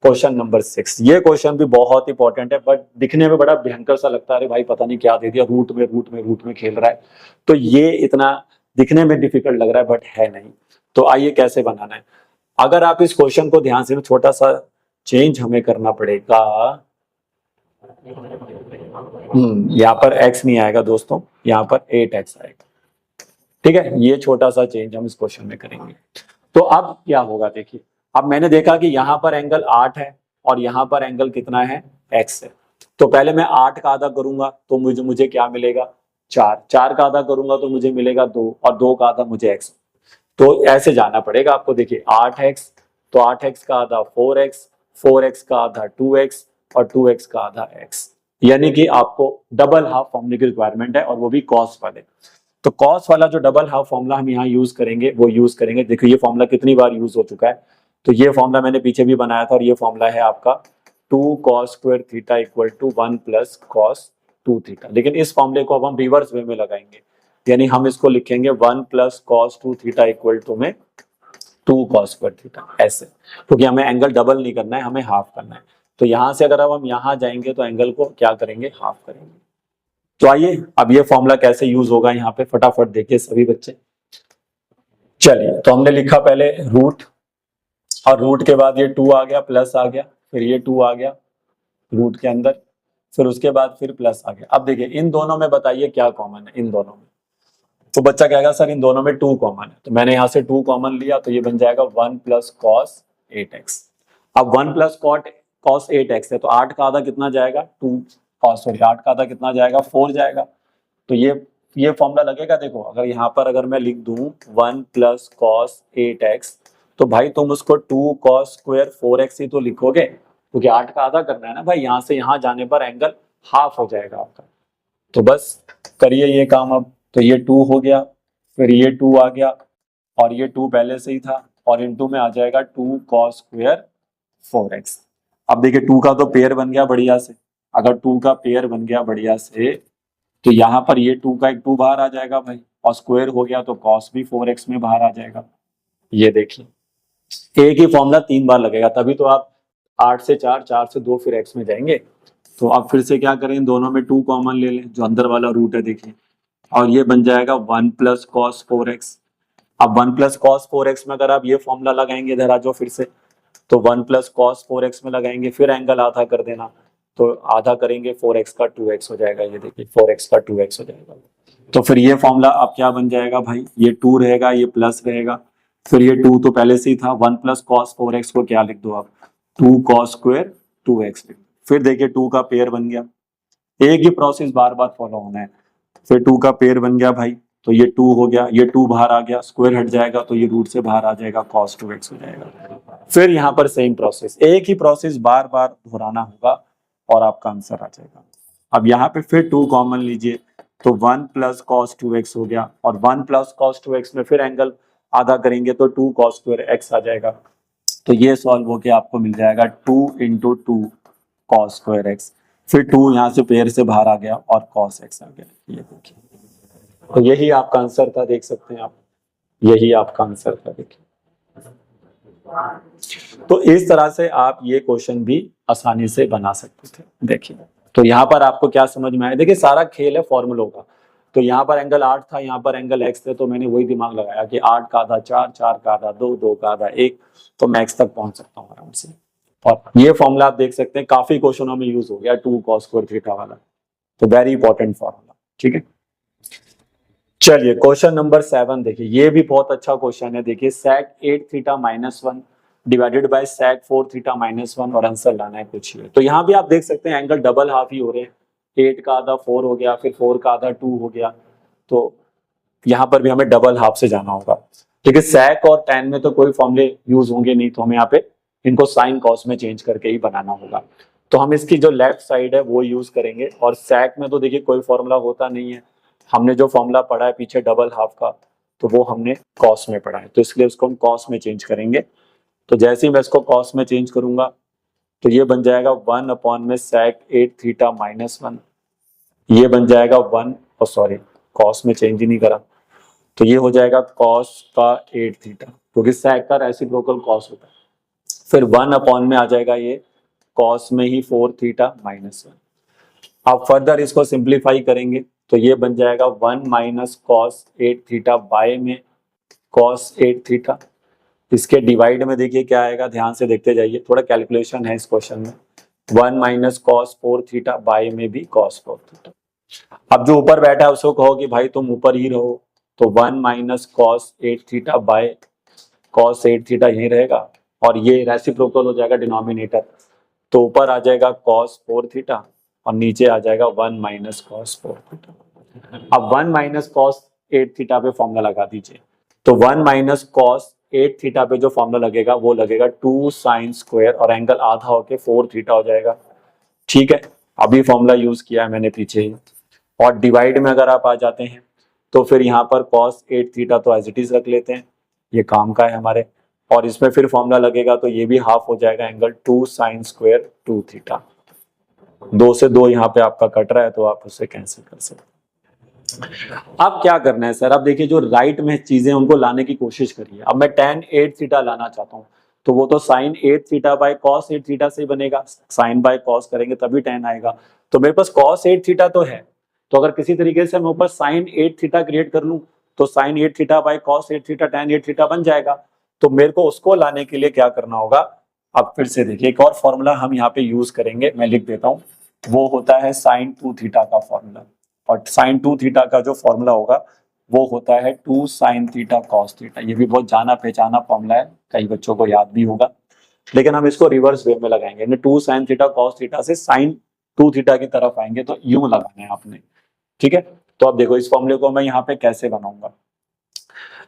क्वेश्चन नंबर 6, ये क्वेश्चन भी बहुत इंपॉर्टेंट है बट दिखने में बड़ा भयंकर सा लगता है, अरे भाई पता नहीं क्या दे दिया, रूट में खेल रहा है। तो ये इतना दिखने में डिफिकल्ट लग रहा है बट है नहीं। तो आइए कैसे बनाना है। अगर आप इस क्वेश्चन को ध्यान से, छोटा सा चेंज हमें करना पड़ेगा। यहाँ पर x नहीं आएगा दोस्तों, यहाँ पर 8x आएगा, ठीक है। ये छोटा सा चेंज हम इस क्वेश्चन में करेंगे। तो अब क्या होगा देखिए, अब मैंने देखा कि यहाँ पर एंगल 8 है और यहाँ पर एंगल कितना है x है। तो पहले मैं 8 का आधा करूंगा तो मुझे क्या मिलेगा 4, 4 का आधा करूंगा तो मुझे मिलेगा 2 और 2 का आधा मुझे x। तो ऐसे जाना पड़ेगा आपको। देखिए 8x, तो 8x का आधा 4x, 4x का आधा 2x और 2x का आधा x, यानी कि आपको डबल हाफ फॉर्मूले की रिक्वायरमेंट है और वो भी कॉस वाले। तो कॉस वाला जो डबल हाफ फॉर्मूला हम यहाँ यूज करेंगे वो यूज करेंगे। देखिए ये फॉर्मूला कितनी बार यूज हो चुका है, तो ये फॉर्मूला मैंने पीछे भी बनाया था और ये फॉर्मूला है आपका 2 cos square theta = 1 + cos 2 theta। लेकिन इस फॉर्मूले को अब हम रिवर्स वे में लगाएंगे, यानी हम इसको लिखेंगे 1 + cos 2 theta = में 2 cos square theta, ऐसे, क्योंकि हमें एंगल डबल नहीं करना है, हमें हाफ करना है। तो यहां से अगर अब हम यहाँ जाएंगे तो एंगल को क्या करेंगे, हाफ करेंगे। तो आइए अब ये फॉर्मूला कैसे यूज होगा यहाँ पे फटाफट देखिए सभी बच्चे। चलिए तो हमने लिखा पहले रूट, और रूट के बाद ये 2 आ गया, प्लस आ गया, फिर ये 2 आ गया रूट के अंदर, फिर उसके बाद फिर प्लस आ गया। अब देखिए इन दोनों में बताइए क्या कॉमन है इन दोनों में। तो बच्चा कहेगा सर इन दोनों में 2 कॉमन है, तो मैंने यहाँ से 2 कॉमन लिया तो ये बन जाएगा 1 + cos 8x। अब 1 + cos 8x है तो 8 का आधा कितना जाएगा 2, और सॉरी 8 का आधा कितना जाएगा 4 जाएगा। तो ये फॉर्मूला लगेगा। देखो अगर यहाँ पर अगर मैं लिख दूं 1 + cos 8x, तो भाई तुम उसको 2 cos square 4x ही तो लिखोगे, क्योंकि 8 का आधा करना है ना भाई, यहाँ से यहाँ जाने पर एंगल हाफ हो जाएगा आपका। तो बस करिए ये काम अब। तो ये 2 हो गया, फिर ये 2 आ गया और ये 2 पहले से ही था और इनटू में आ जाएगा 2 cos square 4x। अब देखिए 2 का तो पेयर बन गया बढ़िया से, अगर 2 का पेयर बन गया बढ़िया से तो यहाँ पर ये 2 का एक 2 बाहर आ जाएगा भाई, और स्क्वायर हो गया तो cos भी 4x में बाहर आ जाएगा। ये देखिए एक ही फॉर्मूला 3 बार लगेगा, तभी तो आप 8 से 4, 4 से 2 फिर x में जाएंगे। तो अब फिर से क्या करें, दोनों में 2 कॉमन ले लें, जो अंदर वाला रूट है देखिए, और ये बन जाएगा 1 + cos 4x। अब 1 + cos 4x में अगर आप ये फॉर्मूला लगाएंगे, इधर आ जाओ फिर से, तो 1 + cos 4x में लगाएंगे, फिर एंगल आधा कर देना, तो आधा करेंगे 4x का 2x हो जाएगा। ये देखिए 4x का 2x हो जाएगा। तो फिर ये फॉर्मूला अब क्या बन जाएगा भाई, ये 2 रहेगा, ये प्लस रहेगा, फिर ये 2 तो पहले से ही था, 1 + cos 4x को क्या लिख दो आप 2 cos square 2x लिख दो। फिर देखिए 2 का पेयर बन गया, एक ही प्रोसेस बार बार फॉलो होना है। फिर 2 का पेयर बन गया भाई, तो ये 2 हो गया, ये 2 बाहर आ गया, स्क्वायर हट जाएगा तो ये रूट से बाहर आ जाएगा, cos 2x हो जाएगा। फिर यहाँ पर सेम प्रोसेस, एक ही प्रोसेस बार बार दोहराना होगा और आपका आंसर आ जाएगा। अब यहाँ पे फिर 2 कॉमन लीजिए तो 1 प्लस cos 2x हो गया, और 1 प्लस cos 2x में फिर एंगल आधा करेंगे तो 2 cos स्क्वायर x आ जाएगा। तो ये सॉल्व होके आपको मिल जाएगा 2 इंटू 2 cos स्क्वायर x, फिर 2 यहाँ से पेयर से बाहर आ गया और cos x आ गया। ये देखिए, तो यही आपका आंसर था, देख सकते हैं आप, यही आपका आंसर था। देखिए, तो इस तरह से आप ये क्वेश्चन भी आसानी से बना सकते थे। देखिए, तो यहाँ पर आपको क्या समझ में आया? देखिए, सारा खेल है फॉर्मूलों का। तो यहाँ पर एंगल 8 था, यहाँ पर एंगल x थे, तो मैंने वही दिमाग लगाया कि 8 का आधा 4, 4 का आधा 2, 2 का आधा 1, तो मैं x तक पहुंच सकता हूँ आराम से। और ये फॉर्मूला आप देख सकते हैं काफी क्वेश्चनों में यूज हो गया, 2 cos स्क्वायर थीटा वाला, तो वेरी इंपॉर्टेंट फॉर्मूला। ठीक है, चलिए क्वेश्चन नंबर 7 देखिए, ये भी बहुत अच्छा क्वेश्चन है। देखिए, sec 8 theta minus 1 divided by sec 4 theta minus 1 और आंसर लाना है कुछ ये। तो यहाँ भी आप देख सकते हैं एंगल डबल हाफ ही हो रहे हैं, 8 का आधा 4 हो गया, फिर 4 का आधा 2 हो गया, तो यहाँ पर भी हमें डबल हाफ से जाना होगा। ठीक है, sec और tan में तो कोई फॉर्मूले यूज होंगे नहीं, तो हमें यहाँ पे इनको साइन कॉस में चेंज करके ही बनाना होगा। तो हम इसकी जो लेफ्ट साइड है वो यूज करेंगे, और sec में तो देखिए कोई फॉर्मूला होता नहीं है, हमने जो फॉर्मूला पढ़ा है पीछे डबल हाफ का, तो वो हमने कॉस में पढ़ा है, तो इसलिए उसको हम कॉस में चेंज करेंगे। तो जैसे ही मैं इसको कॉस में चेंज करूंगा तो ये बन जाएगा 1 अपॉन में sec 8 थीटा माइनस 1, ये बन जाएगा 1, सॉरी कॉस में चेंज ही नहीं करा, तो ये हो जाएगा cos का 8 थीटा, क्योंकि sec का रेसिप्रोकल cos होता है। फिर 1 अपॉन में आ जाएगा ये cos में ही 4 थीटा माइनस 1। अब फर्दर इसको सिंप्लीफाई करेंगे तो ये बन जाएगा 1 माइनस cos 8 थीटा बाय में cos 8 थीटा। इसके डिवाइड में देखिए क्या आएगा, ध्यान से देखते जाइए, थोड़ा कैलकुलेशन है इस क्वेश्चन में। 1 माइनस cos 4 थीटा बाय में भी cos 4 थीटा। अब जो ऊपर बैठा है उसको कहो कि भाई तुम ऊपर ही रहो, तो 1 minus cos 8 theta by cos 8 theta यही रहेगा, और ये रेसिप्रोकल हो जाएगा डिनोमिनेटर, तो ऊपर आ जाएगा cos 4 थीटा और नीचे आ जाएगा 1 माइनस cos 4 थीटा। अब 1 माइनस cos 8 थीटा पे फॉर्मूला लगा दीजिए, तो 1 माइनस cos 8 थीटा पे जो फॉर्मूला लगेगा वो लगेगा 2 साइन स्क्वायर, और एंगल आधा होके 4 थीटा हो जाएगा। ठीक है, अभी फॉर्मूला यूज किया है मैंने पीछे ही। और डिवाइड में अगर आप आ जाते हैं तो फिर यहाँ पर cos 8 थीटा तो एज इट इज रख लेते हैं, ये काम का है हमारे, और इसमें फिर फॉर्मूला लगेगा तो ये भी हाफ हो जाएगा, एंगल 2 साइन स्क्वायर 2 थीटा। 2 से 2 यहाँ पे आपका कट रहा है तो आप उससे कैंसिल कर सकते हैं। अब क्या करना है सर, अब देखिए जो राइट में चीजें उनको लाने की कोशिश करिए। अब मैं tan 8 थीटा लाना चाहता हूँ, तो वो तो sin 8 theta by cos 8 theta से ही बनेगा, sin बाय cos करेंगे तभी tan आएगा। तो मेरे पास cos 8 थीटा तो है, तो अगर किसी तरीके से मैं ऊपर sin 8 थीटा क्रिएट कर लूं तो sin 8 theta by cos 8 theta tan 8 theta बन जाएगा। तो मेरे को उसको लाने के लिए क्या करना होगा, अब फिर से देखिए एक और फॉर्मूला हम यहाँ पे यूज करेंगे, मैं लिख देता हूँ, वो होता है sin 2 थीटा का फॉर्मूला। और sin 2 थीटा का जो फॉर्मूला होगा वो होता है 2 sin थीटा cos थीटा। ये भी बहुत जाना पहचाना फॉर्मूला है, कई बच्चों को याद भी होगा, लेकिन हम इसको रिवर्स वे में लगाएंगे, 2 sin थीटा cos थीटा से sin 2 थीटा की तरफ आएंगे, तो यूं लगाना है आपने। ठीक है, तो अब देखो इस फॉर्मूले को मैं यहाँ पे कैसे बनाऊंगा।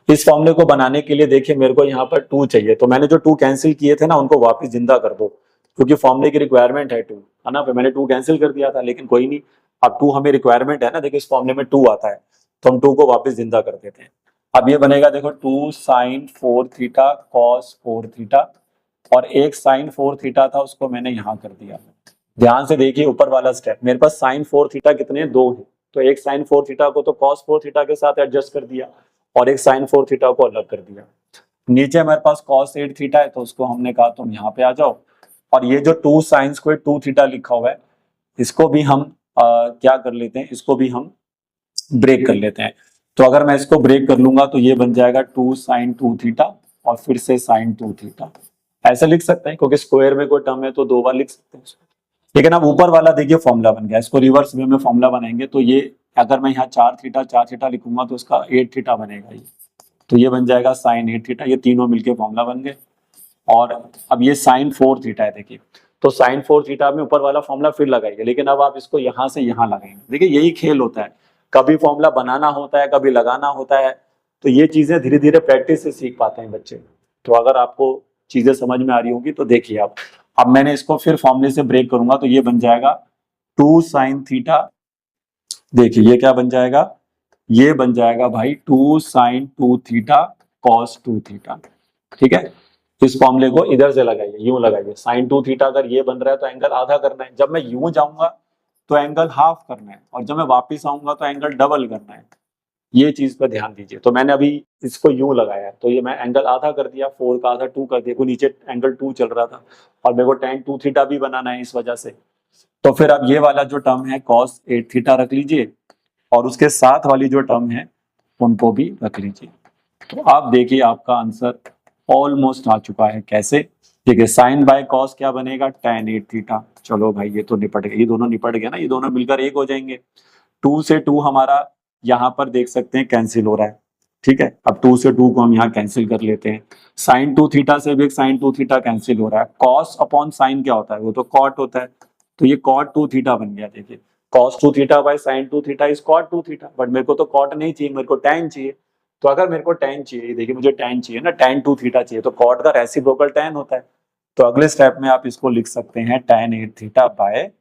इस फॉर्मूले को बनाने के लिए देखिए मेरे को यहाँ पर 2 चाहिए, तो मैंने जो 2 कैंसिल किए थे ना उनको वापस जिंदा कर दो, क्योंकि फॉर्मूले की रिक्वायरमेंट है 2, है ना। मैंने 2 कैंसिल कर दिया था, लेकिन कोई नहीं, अब 2 हमें रिक्वायरमेंट है ना। देखिए इस फॉर्मूले में 2 आता है तो हम 2 को वापस जिंदा कर देते हैं। अब ये बनेगा देखो 2 sin 4 थीटा cos 4 थीटा, और एक sin 4 थीटा था उसको मैंने यहाँ कर दिया। ध्यान से देखिए ऊपर वाला स्टेप, मेरे पास sin 4 थीटा कितने 2 है, तो एक sin 4 थीटा को तो cos 4 थीटा के साथ एडजस्ट कर दिया और एक sin 4 थीटा को अलग कर दिया। नीचे हमारे पास cos 8 थीटा है तो उसको हमने कहा तुम यहाँ पे आ जाओ, और ये जो 2 sin स्क्वायर 2 थीटा लिखा हुआ है इसको भी हम क्या कर लेते हैं, इसको भी हम ब्रेक कर लेते हैं। तो अगर मैं इसको ब्रेक कर लूंगा तो ये बन जाएगा 2 sin 2 थीटा और फिर से sin 2 थीटा। ऐसे लिख सकते हैं क्योंकि स्क्वायर में कोई टर्म है तो 2 बार लिख सकते हैं। लेकिन अब ऊपर वाला देखिए फॉर्मूला बन गया, इसको रिवर्स वे में फॉर्मूला बनाएंगे तो ये अगर मैं यहाँ 4 थीटा लिखूंगा तो इसका 8 थीटा बनेगा ये, तो ये बन जाएगा sin 8 थीटा। ये तीनों मिलके फॉर्मूला बन गए। और अब ये sin 4 थीटा है, देखिए तो sin 4 थीटा में ऊपर वाला फॉर्मूला फिर लगाइए, लेकिन अब आप इसको यहाँ से यहाँ लगाएंगे। देखिए यही खेल होता है, कभी फॉर्मूला बनाना होता है, कभी लगाना होता है। तो ये चीजें धीरे धीरे प्रैक्टिस से सीख पाते हैं बच्चे। तो अगर आपको चीजें समझ में आ रही होगी तो देखिए आप, अब मैंने इसको फिर फॉर्मूले से ब्रेक करूंगा तो ये बन जाएगा 2 sin थीटा। देखिए ये क्या बन जाएगा, ये बन जाएगा भाई 2 sin 2 थीटा cos 2 थीटा। ठीक है, इस फॉर्मूले को इधर से लगाइए, यूं लगाइए। sin 2 थीटा अगर ये बन रहा है तो एंगल आधा करना है, जब मैं यूं जाऊंगा तो एंगल हाफ करना है, और जब मैं वापस आऊंगा तो एंगल डबल करना है। ये चीज पे ध्यान दीजिए। तो मैंने अभी इसको यूं लगाया, तो ये मैं एंगल आधा कर दिया, 4 का आधा 2 कर दिया, को नीचे एंगल 2 चल रहा था और मेरे को tan 2 थीटा भी बनाना है इस वजह से। तो फिर अब ये वाला जो टर्म है cos 8 थीटा रख लीजिए, और उसके साथ वाली जो टर्म है उनको भी रख लीजिए। तो आप देखिए आपका आंसर ऑलमोस्ट आ चुका है। कैसे, देखिए साइन बाय कॉस क्या बनेगा, tan 8 थीटा। चलो भाई ये तो निपट गया, ये दोनों निपट गया ना, ये दोनों मिलकर एक हो जाएंगे। 2 से 2 हमारा यहाँ पर देख सकते हैं कैंसिल हो रहा है। ठीक है, अब 2 से 2 को हम यहाँ कैंसिल कर लेते हैं। साइन 2 थीटा से भी एक साइन 2 थीटा कैंसिल हो रहा है। कॉस अपॉन साइन क्या होता है, वो तो कॉट होता है। तो ये कॉट 2 थीटा बन गया। देखिए cos 2 theta by sin 2 theta is cot 2 theta, but मेरे को तो cot नहीं चाहिए, मेरे को tan चाहिए। तो अगर मेरे को tan चाहिए, देखिए मुझे tan चाहिए ना, tan 2 थीटा चाहिए, तो cot का रेसिप्रोकल tan होता है। तो अगले स्टेप में आप इसको लिख सकते हैं tan 8 theta by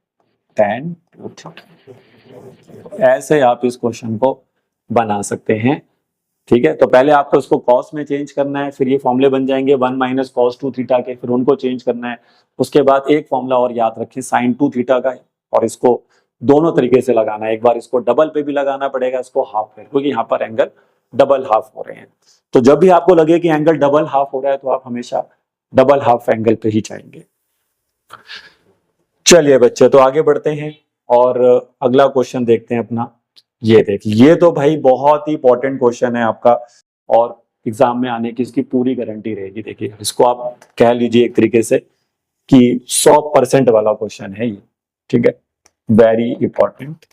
tan 2 theta. ऐसे आप इस क्वेश्चन को बना सकते हैं। ठीक है, तो पहले आपको इसको cos में चेंज करना है, फिर ये फॉर्मूले बन जाएंगे 1 माइनस cos 2 थीटा के, फिर उनको चेंज करना है। उसके बाद एक फॉर्मूला और याद रखिए sin 2 थीटा का, और इसको दोनों तरीके से लगाना है। एक बार इसको डबल पे भी लगाना पड़ेगा, इसको हाफ पे, क्योंकि यहाँ पर एंगल डबल हाफ हो रहे हैं। तो जब भी आपको लगे कि एंगल डबल हाफ हो रहा है तो आप हमेशा डबल हाफ एंगल पे ही जाएंगे। चलिए बच्चे, तो आगे बढ़ते हैं और अगला क्वेश्चन देखते हैं अपना। ये देखिए, ये तो भाई बहुत ही इंपॉर्टेंट क्वेश्चन है आपका, और एग्जाम में आने की इसकी पूरी गारंटी रहेगी। देखिए इसको आप कह लीजिए एक तरीके से कि 100% वाला क्वेश्चन है ये। ठीक है, वेरी इंपॉर्टेंट।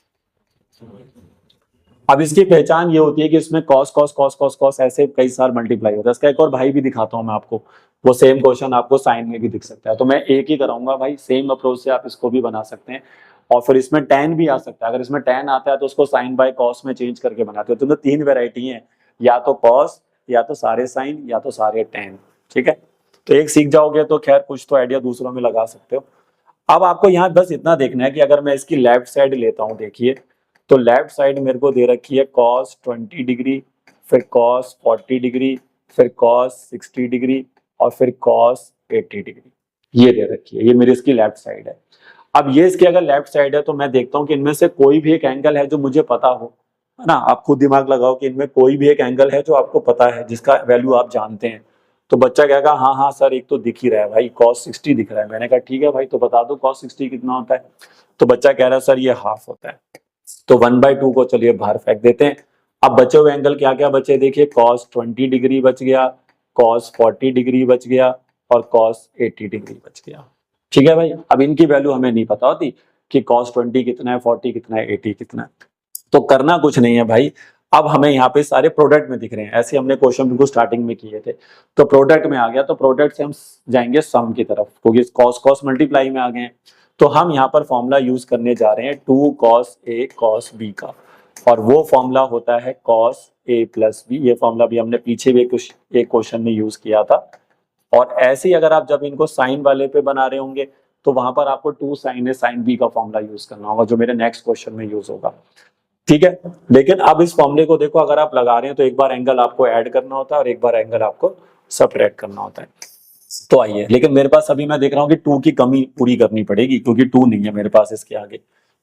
अब इसकी पहचान ये होती है कि इसमें cos cos cos cos cos ऐसे कई सार मल्टीप्लाई होता है। इसका एक और भाई भी दिखाता हूं मैं आपको, वो सेम क्वेश्चन आपको साइन में भी दिख सकता है। तो मैं एक ही कराऊंगा भाई, सेम अप्रोच से आप इसको भी बना सकते हैं। और फिर इसमें tan भी आ सकता है, अगर इसमें tan आता है तो उसको साइन बाय कॉस में चेंज करके बनाते हो। तो 3 वेराइटी है, या तो कॉस, या तो सारे साइन, या तो सारे tan। ठीक है, तो एक सीख जाओगे तो खैर कुछ तो आइडिया दूसरों में लगा सकते हो। अब आपको यहाँ बस इतना देखना है कि अगर मैं इसकी लेफ्ट साइड लेता हूँ, देखिए तो लेफ्ट साइड मेरे को दे रखी है cos 20 डिग्री, फिर cos 40 डिग्री, फिर cos 60 डिग्री, और फिर cos 80 डिग्री। ये दे रखी है, ये मेरी इसकी लेफ्ट साइड है। अब ये इसकी अगर लेफ्ट साइड है तो मैं देखता हूँ कि इनमें से कोई भी एक एंगल है जो मुझे पता हो, है ना। आप खुद दिमाग लगाओ कि इनमें कोई भी एक एंगल है जो आपको पता है, जिसका वैल्यू आप जानते हैं। तो बच्चा कहेगा हाँ हाँ सर एक तो दिख ही रहा है भाई, cos 60 दिख रहा है। मैंने कहा ठीक है भाई, तो बता दो cos 60 कितना होता है। तो बच्चा कह रहा है सर ये हाफ होता है। तो 1/2 को चलिए बाहर फेंक देते हैं। अब बचे हुए एंगल क्या क्या बचे, देखिए cos 20 डिग्री बच गया, cos 40 डिग्री बच गया, और cos 80 डिग्री बच गया। ठीक है भाई, अब इनकी वैल्यू हमें नहीं पता होती कि cos 20 कितना है, 40 कितना है, 80 कितना है। तो करना कुछ नहीं है भाई, अब हमें यहाँ पे सारे प्रोडक्ट में दिख रहे हैं। ऐसे हमने क्वेश्चन बिल्कुल स्टार्टिंग में किए थे। तो प्रोडक्ट में आ गया, तो प्रोडक्ट से हम जाएंगे सम की तरफ, क्योंकि cos cos मल्टीप्लाई में आ गए हैं। तो हम यहाँ पर फॉर्मूला यूज करने जा रहे हैं 2 cos a cos b का, और वो फॉर्मूला होता है cos a प्लस b। ये फॉर्मूला भी हमने पीछे भी एक क्वेश्चन में यूज किया था। और ऐसे ही अगर आप जब इनको साइन वाले पे बना रहे होंगे तो वहां पर आपको 2 sin a sin b का फॉर्मूला यूज करना होगा, जो मेरे नेक्स्ट क्वेश्चन में यूज होगा। ठीक है, लेकिन अब इस फॉर्मूले को देखो, अगर आप लगा रहे हैं तो एक बार एंगल आपको ऐड करना होता है और एक बार एंगल आपको सबट्रैक्ट करना होता है। तो आइए, लेकिन मेरे पास अभी मैं देख रहा हूँ कि 2 की कमी पूरी करनी पड़ेगी, क्योंकि 2 नहीं है मेरे पास इसके आगे।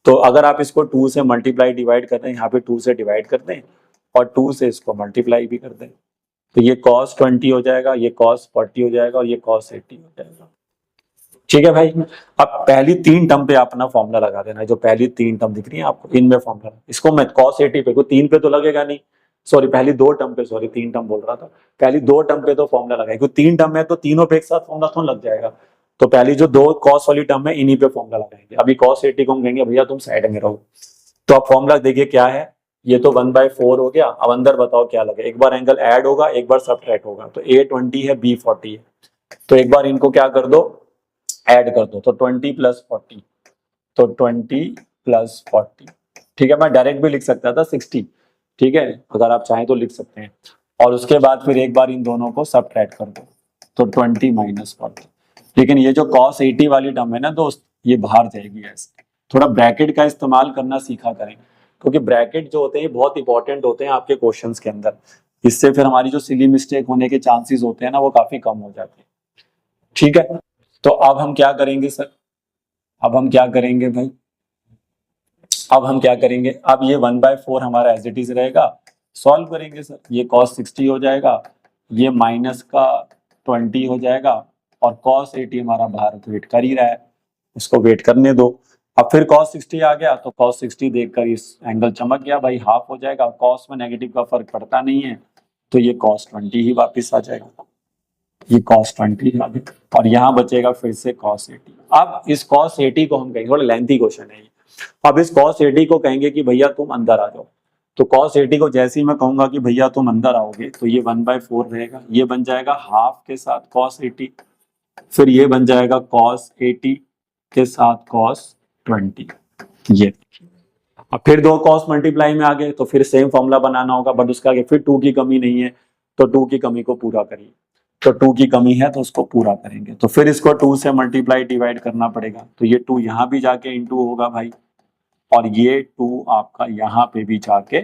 तो अगर आप इसको 2 से मल्टीप्लाई डिवाइड कर दें, यहाँ पे 2 से डिवाइड कर दें, और 2 से इसको मल्टीप्लाई भी कर दें, तो ये cos 20 हो जाएगा, ये cos 40 हो जाएगा, और ये cos 80 हो जाएगा। ठीक है भाई, अब पहली 3 टर्म पे अपना फॉर्मूला लगा देना है। जो पहली 3 टर्म दिख रही है आपको, इनमें फॉर्मूला, इसको मैं cos 80 पे, को 3 पे तो लगेगा नहीं, सॉरी पहली 2 टर्म पे, सॉरी 3 टर्म बोल रहा था, पहली 2 टर्म पे तो फॉर्मूला लगाएगा, क्योंकि 3 टर्म है तो तीनों पे एक साथ फॉर्मूला थोड़ा लग जाएगा। तो पहली जो 2 cos वाली टर्म है इन्हीं पे फॉर्मूला लगाएंगे। अभी cos 80 को हम कहेंगे भैया तुम साइड में रहो। तो अब फॉर्मूला देखिए क्या है, ये तो 1/4 हो गया। अब अंदर बताओ क्या लगे, एक बार एंगल ऐड होगा, एक बार सबट्रैक्ट होगा। तो a 20 है, b 40 है, तो एक बार इनको क्या कर दो, ऐड कर दो। तो 20 + 40, तो 20 + 40। ठीक है, मैं डायरेक्ट भी लिख सकता था 60, ठीक है, अगर आप चाहें तो लिख सकते हैं। और उसके बाद फिर एक बार इन दोनों को सबट्रैक्ट कर दो, तो 20 माइनस 40। लेकिन ये जो cos 80 वाली टर्म है ना दोस्त, ये बाहर जाएगी ऐसे। थोड़ा ब्रैकेट का इस्तेमाल करना सीखा करें, क्योंकि ब्रैकेट जो होते हैं बहुत इंपॉर्टेंट होते हैं आपके क्वेश्चंस के अंदर। इससे फिर हमारी जो सिली मिस्टेक होने के चांसेस होते हैं ना, वो काफी कम हो जाते हैं। ठीक है, तो अब हम क्या करेंगे सर, अब हम क्या करेंगे भाई, अब हम क्या करेंगे, अब ये 1/4 हमारा एज इट इज रहेगा, सॉल्व करेंगे सर। ये cos 60 हो जाएगा, ये माइनस का 20 हो जाएगा, और cos 80 हमारा बाहर वेट कर ही रहा है, इसको वेट करने दो। अब फिर cos 60 आ गया, तो cos 60 देखकर इस एंगल चमक गया भाई, हाफ हो जाएगा, cos में नेगेटिव का फर्क पड़ता नहीं है, तो ये cos 20 ही वापिस आ जाएगा, ये cos 20 आ गया, और यहाँ बचेगा फिर से cos 80। अब इस cos 80 को हम कहेंगे, थोड़ा लेंथी क्वेश्चन है ये, अब इस cos 80 को कहेंगे कि भैया तुम अंदर आ जाओ। तो cos 80 को जैसे ही मैं कहूंगा कि भैया तुम अंदर आओगे, तो ये 1/4 रहेगा, ये बन जाएगा हाफ के साथ cos 80, फिर ये बन जाएगा cos 80 के साथ cos 20। ये अब फिर दो cos मल्टीप्लाई में आ गए, तो फिर सेम फॉर्मूला बनाना होगा, बट उसका आगे फिर 2 की कमी नहीं है, तो 2 की कमी को पूरा करिए। तो 2 की कमी है तो उसको पूरा करेंगे, तो फिर इसको 2 से मल्टीप्लाई डिवाइड करना पड़ेगा, तो ये 2 यहाँ भी जाके इंटू होगा भाई, और ये 2 आपका यहाँ पे भी जाके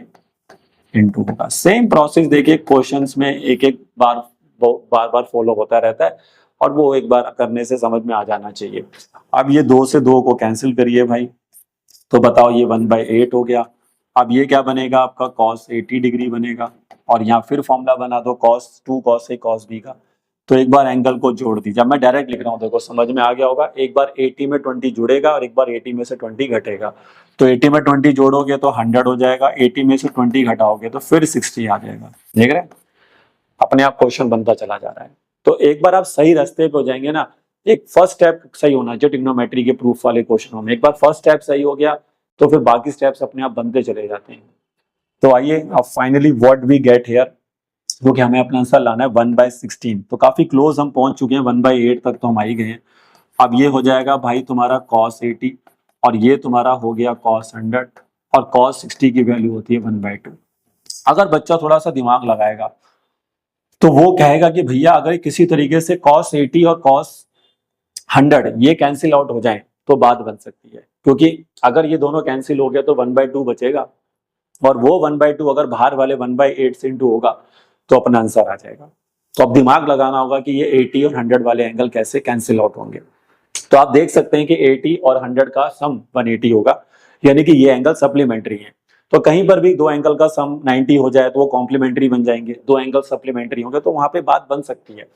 इंटू होगा। सेम प्रोसेस देखिए क्वेश्चंस में एक एक बार बार फॉलो होता रहता है, और वो एक बार करने से समझ में आ जाना चाहिए। अब ये 2 से 2 को कैंसिल करिए भाई, तो बताओ ये 1/8 हो गया। अब ये क्या बनेगा आपका cos 80 डिग्री बनेगा, और यहाँ फिर फॉर्मूला बना दो cos 2 cos A cos B का, तो एक बार एंगल को जोड़ दीजिए। मैं डायरेक्ट लिख रहा हूँ, देखो समझ में आ गया होगा, एक बार 80 में 20 जुड़ेगा और एक बार 80 में से 20 घटेगा, तो 80 में 20 जोड़ोगे तो 100 हो जाएगा, 80 में से 20 घटाओगे तो फिर 60 आ जाएगा। देख रहे हैं, अपने आप क्वेश्चन बनता चला जा रहा है। तो एक बार आप सही रास्ते पे हो जाएंगे ना, एक फर्स्ट स्टेप सही होना चाहिए ट्रिग्नोमेट्री के प्रूफ वाले क्वेश्चनों में, एक बार फर्स्ट स्टेप सही हो गया तो फिर बाकी स्टेप्स अपने आप बनते चले जाते हैं। तो आइए अब finally what we get here, क्योंकि हमें अपना आंसर लाना है 1/16, तो काफी क्लोज हम पहुंच चुके हैं, 1/8 तक तो हम आ ही गए हैं। अब ये हो जाएगा भाई तुम्हारा cos 80, और ये तुम्हारा हो गया cos 100, और cos 60 की वैल्यू होती है 1/2। अगर बच्चा थोड़ा सा दिमाग लगाएगा तो वो कहेगा कि भैया अगर किसी तरीके से cos 80 और cos 100 ये कैंसिल आउट हो जाए तो बात बन सकती है, क्योंकि अगर ये दोनों कैंसिल हो गया तो 1/2 बचेगा, और वो 1/2 अगर बाहर वाले 1/8 से इंटू होगा तो अपना आंसर आ जाएगा। तो अब दिमाग लगाना होगा कि ये 80 और 100 वाले एंगल कैसे कैंसिल आउट होंगे। तो आप देख सकते हैं कि 80 और 100 का सम 180 होगा, यानी कि ये एंगल सप्लीमेंट्री है। तो कहीं पर भी दो एंगल का सम 90 हो जाए तो वो कॉम्प्लीमेंट्री बन जाएंगे, दो एंगल सप्लीमेंट्री होंगे तो वहां पे बात बन सकती है।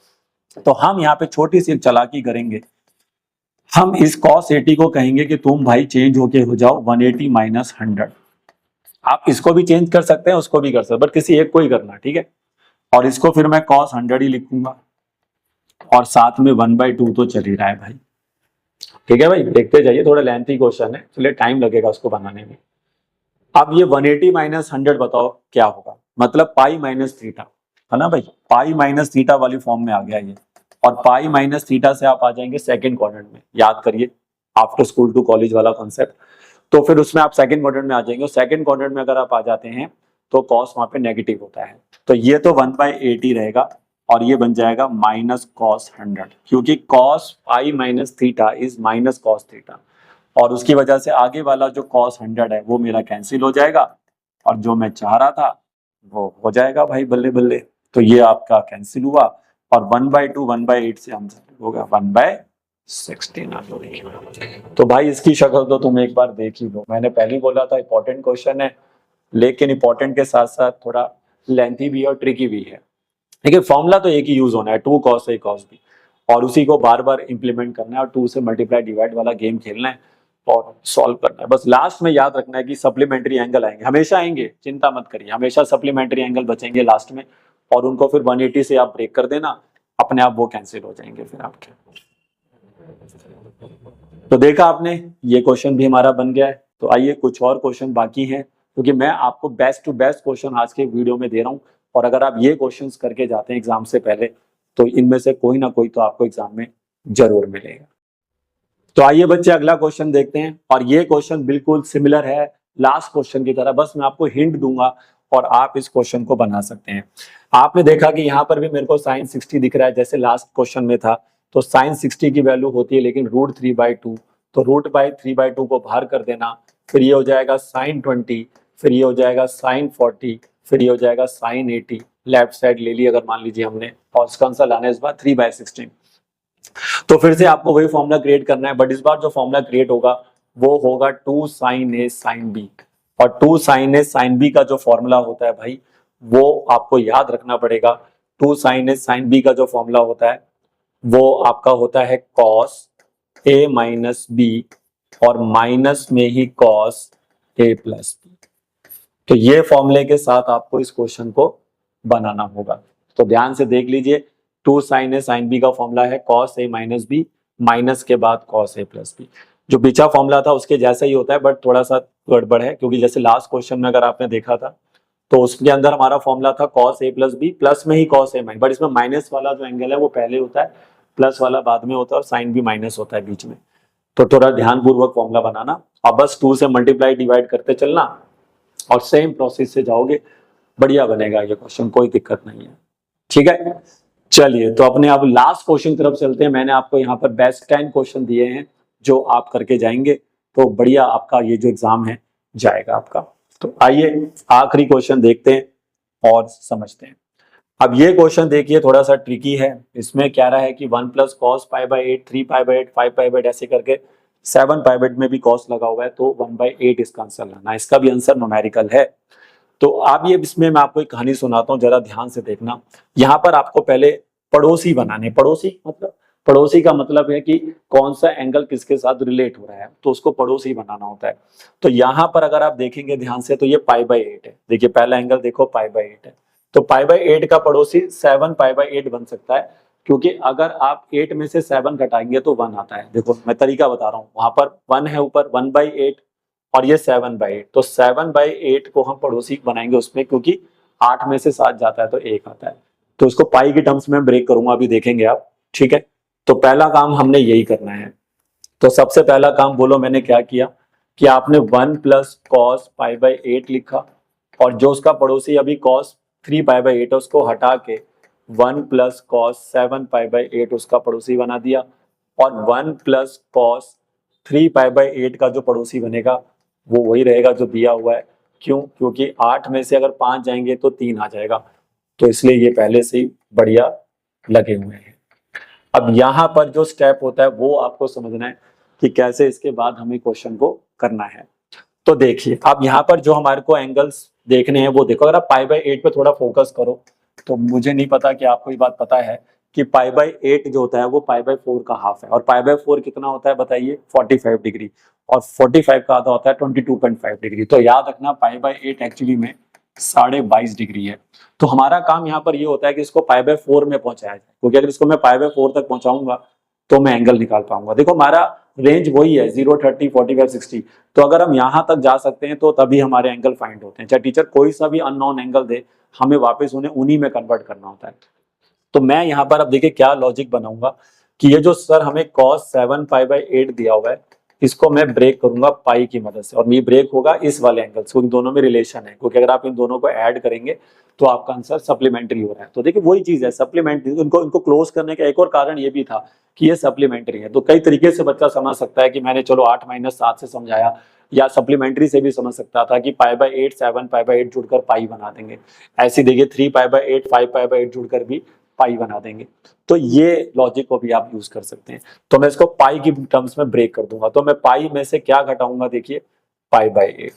तो हम यहाँ पे छोटी सी एक चालाकी करेंगे, हम इस cos 80 को कहेंगे कि तुम भाई चेंज होके हो जाओ 180 माइनस 100। आप इसको भी चेंज कर सकते हैं, उसको भी कर सकते हैं, बट किसी एक को ही करना, ठीक है। और इसको फिर मैं cos 100 ही लिखूंगा, और साथ में 1/2 तो चल ही रहा है भाई, ठीक है भाई। देखते जाइए, थोड़ा लेंथी क्वेश्चन है, चलिए टाइम लगेगा उसको बनाने में। अब ये 180 माइनस 100 बताओ क्या होगा, मतलब पाई माइनस थीटा, है ना भाई, पाई माइनस थीटा वाली फॉर्म में आ गया ये, और पाई माइनस थीटा से आप आ जाएंगे सेकंड क्वाड्रेंट में, याद करिए आफ्टर स्कूल टू कॉलेज वाला कॉन्सेप्ट। तो फिर उसमें आप सेकंड क्वाड्रेंट में आ जाएंगे, और सेकंड क्वाड्रेंट में अगर आप आ जाते हैं तो कॉस वहां पे नेगेटिव होता है, तो ये तो 1/8 ही रहेगा, और ये बन जाएगा माइनस cos 100, क्योंकि cos pi minus theta is minus cos theta, और उसकी वजह से आगे वाला जो cos 100 है वो मेरा कैंसिल हो जाएगा, और जो मैं चाह रहा था वो हो जाएगा भाई, बल्ले बल्ले। तो ये आपका कैंसिल हुआ, और 1/2 1/8 से आंसर होगा 1/16। तो भाई इसकी शक्ल तो तुम एक बार देख ही लो, मैंने पहले ही बोला था इंपॉर्टेंट क्वेश्चन है, लेकिन इंपॉर्टेंट के साथ साथ थोड़ा लेंथी भी है और ट्रिकी भी है। देखिए फॉर्मूला तो एक ही यूज होना है, 2 cos A cos B, और उसी को बार बार इंप्लीमेंट करना है, और 2 से मल्टीप्लाई डिवाइड वाला गेम खेलना है और सॉल्व करना है। बस लास्ट में याद रखना है कि सप्लीमेंट्री एंगल आएंगे, हमेशा आएंगे, चिंता मत करिए, हमेशा सप्लीमेंट्री एंगल बचेंगे लास्ट में, और उनको फिर 180 से आप ब्रेक कर देना, अपने आप वो कैंसिल हो जाएंगे फिर आपके। तो देखा आपने, ये क्वेश्चन भी हमारा बन गया है। तो आइए कुछ और क्वेश्चन बाकी हैं, क्योंकि मैं आपको बेस्ट टू बेस्ट क्वेश्चन आज के वीडियो में दे रहा हूँ, और अगर आप ये क्वेश्चंस करके जाते हैं एग्जाम से पहले तो इनमें से कोई ना कोई तो आपको एग्जाम में जरूर मिलेगा। तो आइए बच्चे अगला क्वेश्चन देखते हैं, और ये क्वेश्चन बिल्कुल सिमिलर है लास्ट क्वेश्चन की तरह, बस मैं आपको हिंट दूंगा और आप इस क्वेश्चन को बना सकते हैं। आपने देखा कि यहाँ पर भी मेरे को साइन 60 दिख रहा है, जैसे लास्ट क्वेश्चन में था। तो साइन 60 की वैल्यू होती है लेकिन √3/2, तो √3/2 को बाहर कर देना, फिर ये हो जाएगा साइन 20, फिर ये हो जाएगा साइन 40, फिर ये हो जाएगा साइन 80। लेफ्ट साइड ले ली अगर मान लीजिए हमने, और इसका आंसर लाना है इस बार 3/16। तो फिर से आपको वही फॉर्मूला क्रिएट करना है, बट इस बार जो फॉर्मूला क्रिएट होगा वो होगा 2 sin A sin B। और 2 sin A sin B का जो फॉर्मूला होता है भाई, वो आपको याद रखना पड़ेगा। 2 sin A sin B का जो फॉर्मूला होता है वो आपका होता है cos A minus B, और माइनस में ही cos A plus B। तो ये फॉर्मूले के साथ आपको इस क्वेश्चन को बनाना होगा। तो ध्यान से देख लीजिए, 2 sin A sin B का फॉर्मूला है cos A minus B, minus के बाद cos A plus B। जो पीछा फॉर्मूला था उसके जैसा ही होता है, बट थोड़ा सा गड़बड़ है, क्योंकि जैसे लास्ट क्वेश्चन में अगर आपने देखा था तो उसके अंदर हमारा फॉर्मूला था cos A plus B plus में ही cos A माइनस, बट इसमें माइनस वाला जो एंगल है वो पहले होता है, प्लस वाला बाद में होता है, और साइन भी माइनस होता है बीच में। तो थोड़ा ध्यानपूर्वक फॉर्मूला बनाना। अब बस 2 से मल्टीप्लाई डिवाइड करते चलना और सेम प्रोसेस से जाओगे, बढ़िया बनेगा ये क्वेश्चन, कोई दिक्कत नहीं है। ठीक है, चलिए तो अपने अब लास्ट क्वेश्चन की तरफ चलते हैं। मैंने आपको यहाँ पर बेस्ट 10 क्वेश्चन दिए हैं जो आप करके जाएंगे तो बढ़िया आपका ये जो एग्जाम है जाएगा आपका। तो आइए आखिरी क्वेश्चन देखते हैं और समझते हैं। अब ये क्वेश्चन देखिए थोड़ा सा ट्रिकी है। इसमें क्या रहा है कि 1 + cos π/8, 3 π/8, 5 π/8 ऐसे करके 7 π/8 में भी cos लगा हुआ है, तो 1/8 इसका आंसर लाना है। इसका भी आंसर न्यूमेरिकल है। तो आप ये, इसमें मैं आपको एक कहानी सुनाता हूँ, जरा ध्यान से देखना। यहाँ पर आपको पहले पड़ोसी बनाने, पड़ोसी का मतलब है कि कौन सा एंगल किसके साथ रिलेट हो रहा है, तो उसको पड़ोसी बनाना होता है। तो यहाँ पर अगर आप देखेंगे ध्यान से तो ये π/8 है। देखिए पहला एंगल देखो π/8 है, तो π/8 का पड़ोसी 7 π/8 बन सकता है, क्योंकि अगर आप 8 में से 7 घटाएंगे तो 1 आता है। देखो मैं तरीका बता रहा हूँ, वहां पर 1 है ऊपर, 1/8 और ये 7/8, तो 7/8 को हम पड़ोसी बनाएंगे उसमें, क्योंकि 8 में से 7 जाता है तो 1 आता है। तो इसको पाई की टर्म्स में ब्रेक करूंगा, अभी देखेंगे आप। ठीक है, तो पहला काम हमने यही करना है। तो सबसे पहला काम बोलो मैंने क्या किया कि आपने 1 + cos π/8 लिखा, और जो उसका पड़ोसी अभी cos 3 π/8 है उसको हटा के 1 + cos 7 π/8 उसका पड़ोसी बना दिया, और 1 + cos 3 π/8 का जो पड़ोसी बनेगा वो वही रहेगा जो दिया हुआ है। क्यों? क्योंकि 8 में से अगर 5 जाएंगे तो 3 आ जाएगा, तो इसलिए ये पहले से ही बढ़िया लगे हुए हैं। अब यहाँ पर जो स्टेप होता है वो आपको समझना है कि कैसे इसके बाद हमें क्वेश्चन को करना है। तो देखिए अब यहाँ पर जो हमारे को एंगल्स देखने हैं वो देखो। अगर आप π/8 पे थोड़ा फोकस करो, तो मुझे नहीं पता कि आपको ये बात पता है कि π/8 जो होता है वो π/4 का हाफ है, और π/4 कितना होता है बताइए? 45 डिग्री, और 45 का आधा होता है 22.5 डिग्री। तो याद रखना π/8 एक्चुअली में 22.5 डिग्री है। तो हमारा काम यहाँ पर ये होता है कि इसको π/4 में पहुंचाया जाए, क्योंकि अगर इसको मैं π/4 तक पहुंचाऊंगा तो मैं एंगल निकाल पाऊंगा। देखो हमारा रेंज वही है 0, 30, 45, 60। तो अगर हम यहाँ तक जा सकते हैं तो तभी हमारे एंगल फाइंड होते हैं। चाहे टीचर कोई सा भी अननोन एंगल दे, हमें वापस उन्हें उन्हीं में कन्वर्ट करना होता है। तो मैं यहाँ पर अब देखिए क्या लॉजिक बनाऊंगा कि ये जो सर हमें cos 7 π/8 दिया हुआ है, इसको मैं ब्रेक करूंगा पाई की मदद से, और ये ब्रेक होगा इस वाले एंगल से। उन दोनों में रिलेशन है, क्योंकि अगर आप इन दोनों को ऐड करेंगे तो आपका आंसर सप्लीमेंट्री हो रहा है। तो देखिए वही चीज है सप्लीमेंट्री। इनको क्लोज करने का एक और कारण ये भी था कि ये सप्लीमेंट्री है। तो कई तरीके से बच्चा समझ सकता है कि मैंने चलो 8 - 7 से समझाया, या सप्लीमेंट्री से भी समझ सकता था कि π/8 7 π/8 जुड़कर पाई बना देंगे। ऐसे देखिए 3 π/8 5 π/8 जुड़कर भी पाई बना देंगे। तो ये लॉजिक को भी आप यूज कर सकते हैं। तो मैं इसको पाई की टर्म्स में ब्रेक कर दूंगा। तो मैं पाई में से क्या घटाऊंगा? देखिए π/8,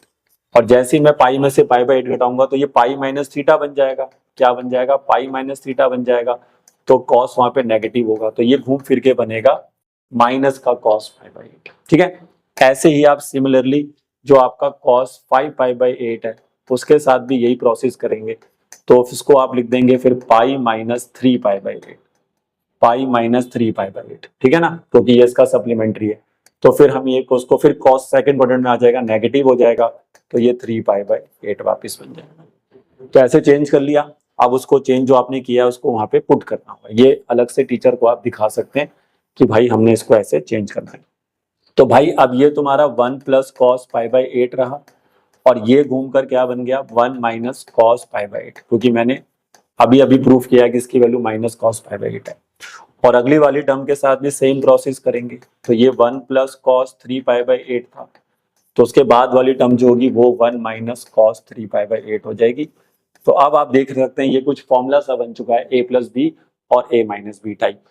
और जैसे ही मैं पाई में से π/8 घटाऊंगा तो ये पाई माइनस थीटा बन जाएगा। क्या बन जाएगा? पाई माइनस थीटा बन जाएगा। तो कॉस वहां पे नेगेटिव होगा, तो ये घूम फिर के बनेगा माइनस का cos π/8। ठीक है, ऐसे ही आप सिमिलरली जो आपका cos 5 π/8 है उसके साथ भी यही प्रोसेस करेंगे। तो इसको आप लिख देंगे फिर पाई माइनस 3 π/8, पाई माइनस 3 π/8। ठीक है ना, क्योंकि ये इसका सप्लीमेंट्री है। तो फिर हम ये उसको फिर cos सेकंड क्वाड्रेंट में आ जाएगा, नेगेटिव हो जाएगा, तो ये 3 π/8 वापस बन जाएगा। तो ऐसे चेंज कर लिया। अब उसको चेंज जो आपने किया उसको वहां पे पुट करना होगा। ये अलग से टीचर को आप दिखा सकते हैं कि भाई हमने इसको ऐसे चेंज करना है। तो भाई अब ये तुम्हारा 1 + cos π/8 रहा, और ये घूमकर क्या बन गया 1 माइनस कॉस पाई बाई 8, क्योंकि मैंने अभी अभी प्रूफ किया कि इसकी value minus cos pi by 8 है। और अगली वाली टर्म के साथ भी सेम प्रोसेस करेंगे, तो ये 1 प्लस कॉस 3 पाई बाई 8 था, तो उसके बाद वाली टर्म जो होगी वो 1 माइनस कॉस 3 पाई बाई 8 हो जाएगी। तो अब आप देख सकते हैं ये कुछ फॉर्मूला सा बन चुका है, a प्लस बी और a माइनस बी टाइप।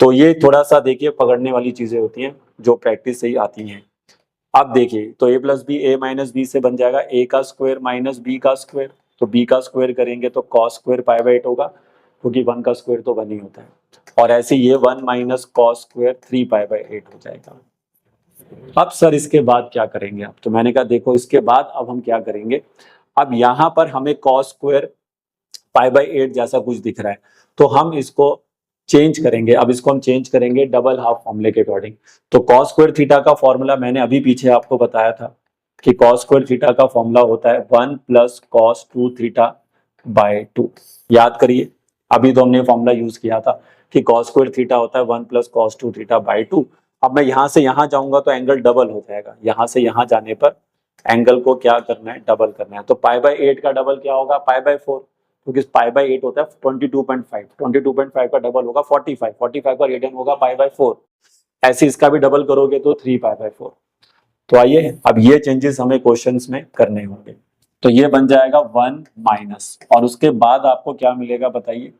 तो ये थोड़ा सा देखिए पकड़ने वाली चीजें होती हैं जो प्रैक्टिस से ही आती हैं। अब देखिए तो a plus B a minus B से बन जाएगा a का स्क्वायर माइनस b का स्क्वायर, तो b का स्क्वायर करेंगे तो कॉस स्क्वायर पाई बाई 8 होगा, क्योंकि 1 का स्क्वायर तो 1 ही होता है। और ऐसे ये 1 minus cos square 3 pi by 8 हो जाएगा। अब सर इसके बाद क्या करेंगे आप, तो मैंने कहा देखो इसके बाद अब हम क्या करेंगे, अब यहाँ पर हमें कॉस स्क्वायर पाई बाई 8 जैसा कुछ दिख रहा है, तो हम इसको चेंज करेंगे। अब इसको हम चेंज करेंगे डबल हाफ फॉर्मूले के अकॉर्डिंग। तो कॉस स्क्वायर थीटा का फॉर्मूला मैंने अभी पीछे आपको बताया था कि कॉस स्क्वायर थीटा का फॉर्मूला होता है 1 प्लस कॉस 2 थीटा बाय 2। याद करिए अभी तो हमने फॉर्मूला यूज किया था कि कॉस स्क्वायर थीटा होता है 1 प्लस कॉस 2 थीटा बाय 2। अब मैं यहाँ से यहाँ जाऊंगा तो एंगल डबल हो जाएगा, यहाँ से यहाँ जाने पर एंगल को क्या करना है, डबल करना है। तो पाई बाई 8 का डबल क्या होगा, पाई बाई 4, क्योंकि पाई बाई 8 होता है 22.5, 22.5 का डबल होगा 45, 45 का रेडियन होगा पाई बाई 4। ऐसे इसका भी डबल करोगे तो 3 पाई बाई 4। तो आइए अब ये चेंजेस हमें क्वेश्चंस में करने होंगे। तो ये बन जाएगा 1 माइनस, और उसके बाद आपको क्या मिलेगा बताइए,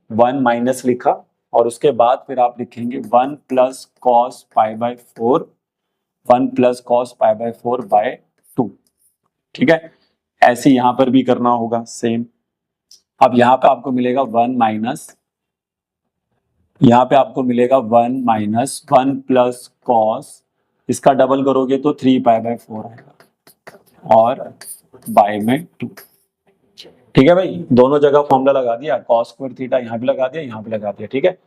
1 माइनस लिखा और उसके बाद फिर आप लिखेंगे 1 plus cos pi by 4, 1 plus cos pi by 4 by 2। ठीक है, ऐसे यहाँ पर भी करना होगा सेम। अब यहाँ पे आपको मिलेगा 1 माइनस, यहाँ पे आपको मिलेगा 1 माइनस 1 प्लस कॉस, इसका डबल करोगे तो 3 पाई बाई 4 आएगा और बाय में 2। ठीक है भाई, दोनों जगह फॉर्मूला लगा दिया, कॉस स्क्वायर थीटा यहाँ भी लगा दिया, यहाँ भी लगा दिया। ठीक है,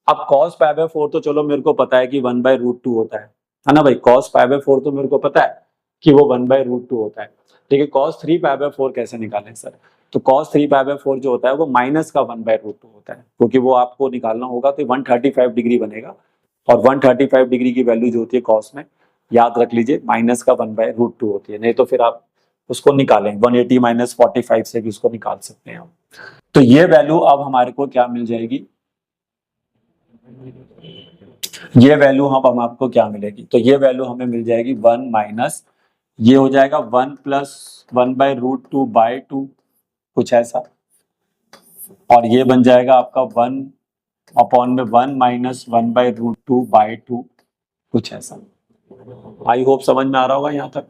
अब कॉस पाई बाई 4 तो चलो मेरे को पता है कि 1 बाय रूट 2 होता है ना भाई। कॉस पाई बाई 4 तो मेरे को पता है कि वो 1 बाय रूट 2 होता है। ठीक है, कॉस 3 पाई बाई 4 कैसे निकालें सर, तो कॉस 3 पाई बाई 4 जो होता है वो माइनस का 1 बाय रूट 2 होता है, क्योंकि वो आपको निकालना होगा तो 135 डिग्री बनेगा, और 135 डिग्री की वैल्यू जो होती है कॉस में, याद रख लीजिए माइनस का 1 बाय रूट 2 होती है। नहीं तो फिर आप उसको निकालें 180 माइनस 45 से भी उसको निकाल सकते हैं हम। तो ये वैल्यू अब हमारे को क्या मिल जाएगी, ये वैल्यू हम आपको क्या मिलेगी, तो ये वैल्यू हमें मिल जाएगी 1 माइनस, ये हो जाएगा 1 प्लस 1 बाय रूट 2 बाय 2, कुछ ऐसा, और ये बन जाएगा आपका 1 अपॉन में 1 माइनस 1 बाय रूट 2 बाय 2, कुछ ऐसा। आई होप समझ में आ रहा होगा यहाँ तक।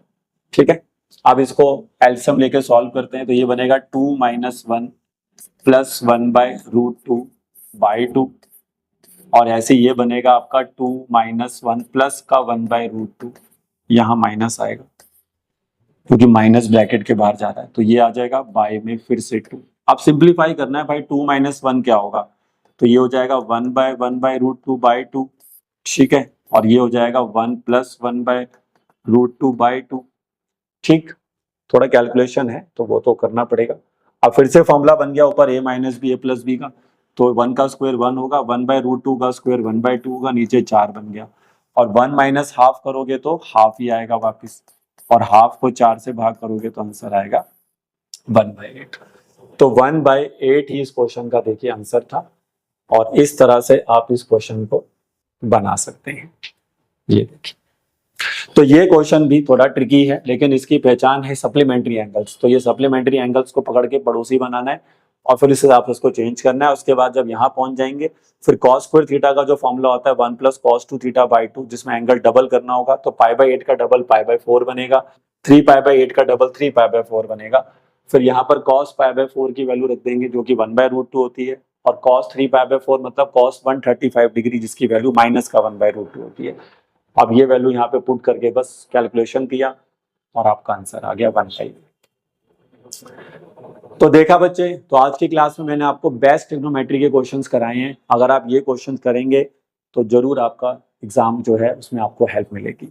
ठीक है, अब इसको एलसीएम लेके सॉल्व करते हैं, तो ये बनेगा 2 minus 1 plus 1 by root 2 by 2, और ऐसे ये बनेगा आपका 2 माइनस 1 प्लस का 1 बाय रूट 2, यहाँ माइनस आएगा क्योंकि माइनस ब्रैकेट के बाहर जा रहा है, तो ये आ जाएगा बाय में फिर से 2। अब सिंप्लीफाई करना है भाई, 2 माइनस 1 क्या होगा, तो ये हो जाएगा 1 बाय रूट 2 बाय 2। ठीक है, और ये हो जाएगा 1 प्लस 1 बाय रूट 2 बाय 2। ठीक, थोड़ा कैलकुलेशन है तो वो तो करना पड़ेगा। अब फिर से फॉर्मूला बन गया ऊपर a minus B A plus B का, तो 1 का स्क्वायर 1 होगा, 1 बाय रूट 2 का स्क्वायर 1 बाय 2 होगा, नीचे 4 बन गया, और 1 माइनस हाफ करोगे तो हाफ ही आएगा वापस, और हाफ को 4 से भाग करोगे तो आंसर आएगा 1 बाय 8। तो 1 बाय 8 ही इस क्वेश्चन का देखिए आंसर था, और इस तरह से आप इस क्वेश्चन को बना सकते हैं। ये देखिए, तो ये क्वेश्चन भी थोड़ा ट्रिकी है, लेकिन इसकी पहचान है सप्लीमेंट्री एंगल्स। तो ये सप्लीमेंट्री एंगल्स को पकड़ के पड़ोसी बनाना है और फिर इस हिसाब से उसको चेंज करना है। उसके बाद जब यहाँ पहुंच जाएंगे फिर कॉस स्क्वायर थीटा का जो फॉर्मूला होता है 1 प्लस कॉस 2 थीटा बाय 2, जिसमें एंगल डबल करना होगा, तो पाई बाई 8 का डबल पाई बाई 4 बनेगा, 3 पाई बाई 8 का डबल 3 पाई बाई 4 बनेगा। फिर यहाँ पर कॉस पाई बाई 4 की वैल्यू रख देंगे जो कि 1 बाय रूट 2 होती है, और कॉस 3 पाई बाई 4 मतलब कॉस 135 डिग्री, जिसकी वैल्यू माइनस का 1 बाय रूट 2 होती है। अब ये वैल्यू यहाँ पे पुट करके बस कैलकुलेशन किया और आपका आंसर आ गया 1/5। तो देखा बच्चे, तो आज की क्लास में मैंने आपको बेस्ट ट्रिग्नोमेट्री के क्वेश्चंस कराए हैं। अगर आप ये क्वेश्चंस करेंगे तो जरूर आपका एग्जाम जो है उसमें आपको हेल्प मिलेगी।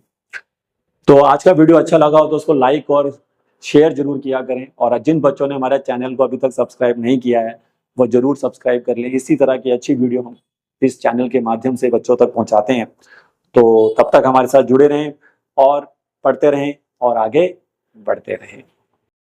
तो आज का वीडियो अच्छा लगा हो तो उसको लाइक और शेयर जरूर किया करें, और जिन बच्चों ने हमारे चैनल को अभी तक सब्सक्राइब नहीं किया है वो जरूर सब्सक्राइब कर लें। इसी तरह की अच्छी वीडियो हम इस चैनल के माध्यम से बच्चों तक पहुंचाते हैं। तो तब तक हमारे साथ जुड़े रहें और पढ़ते रहें और आगे बढ़ते रहें।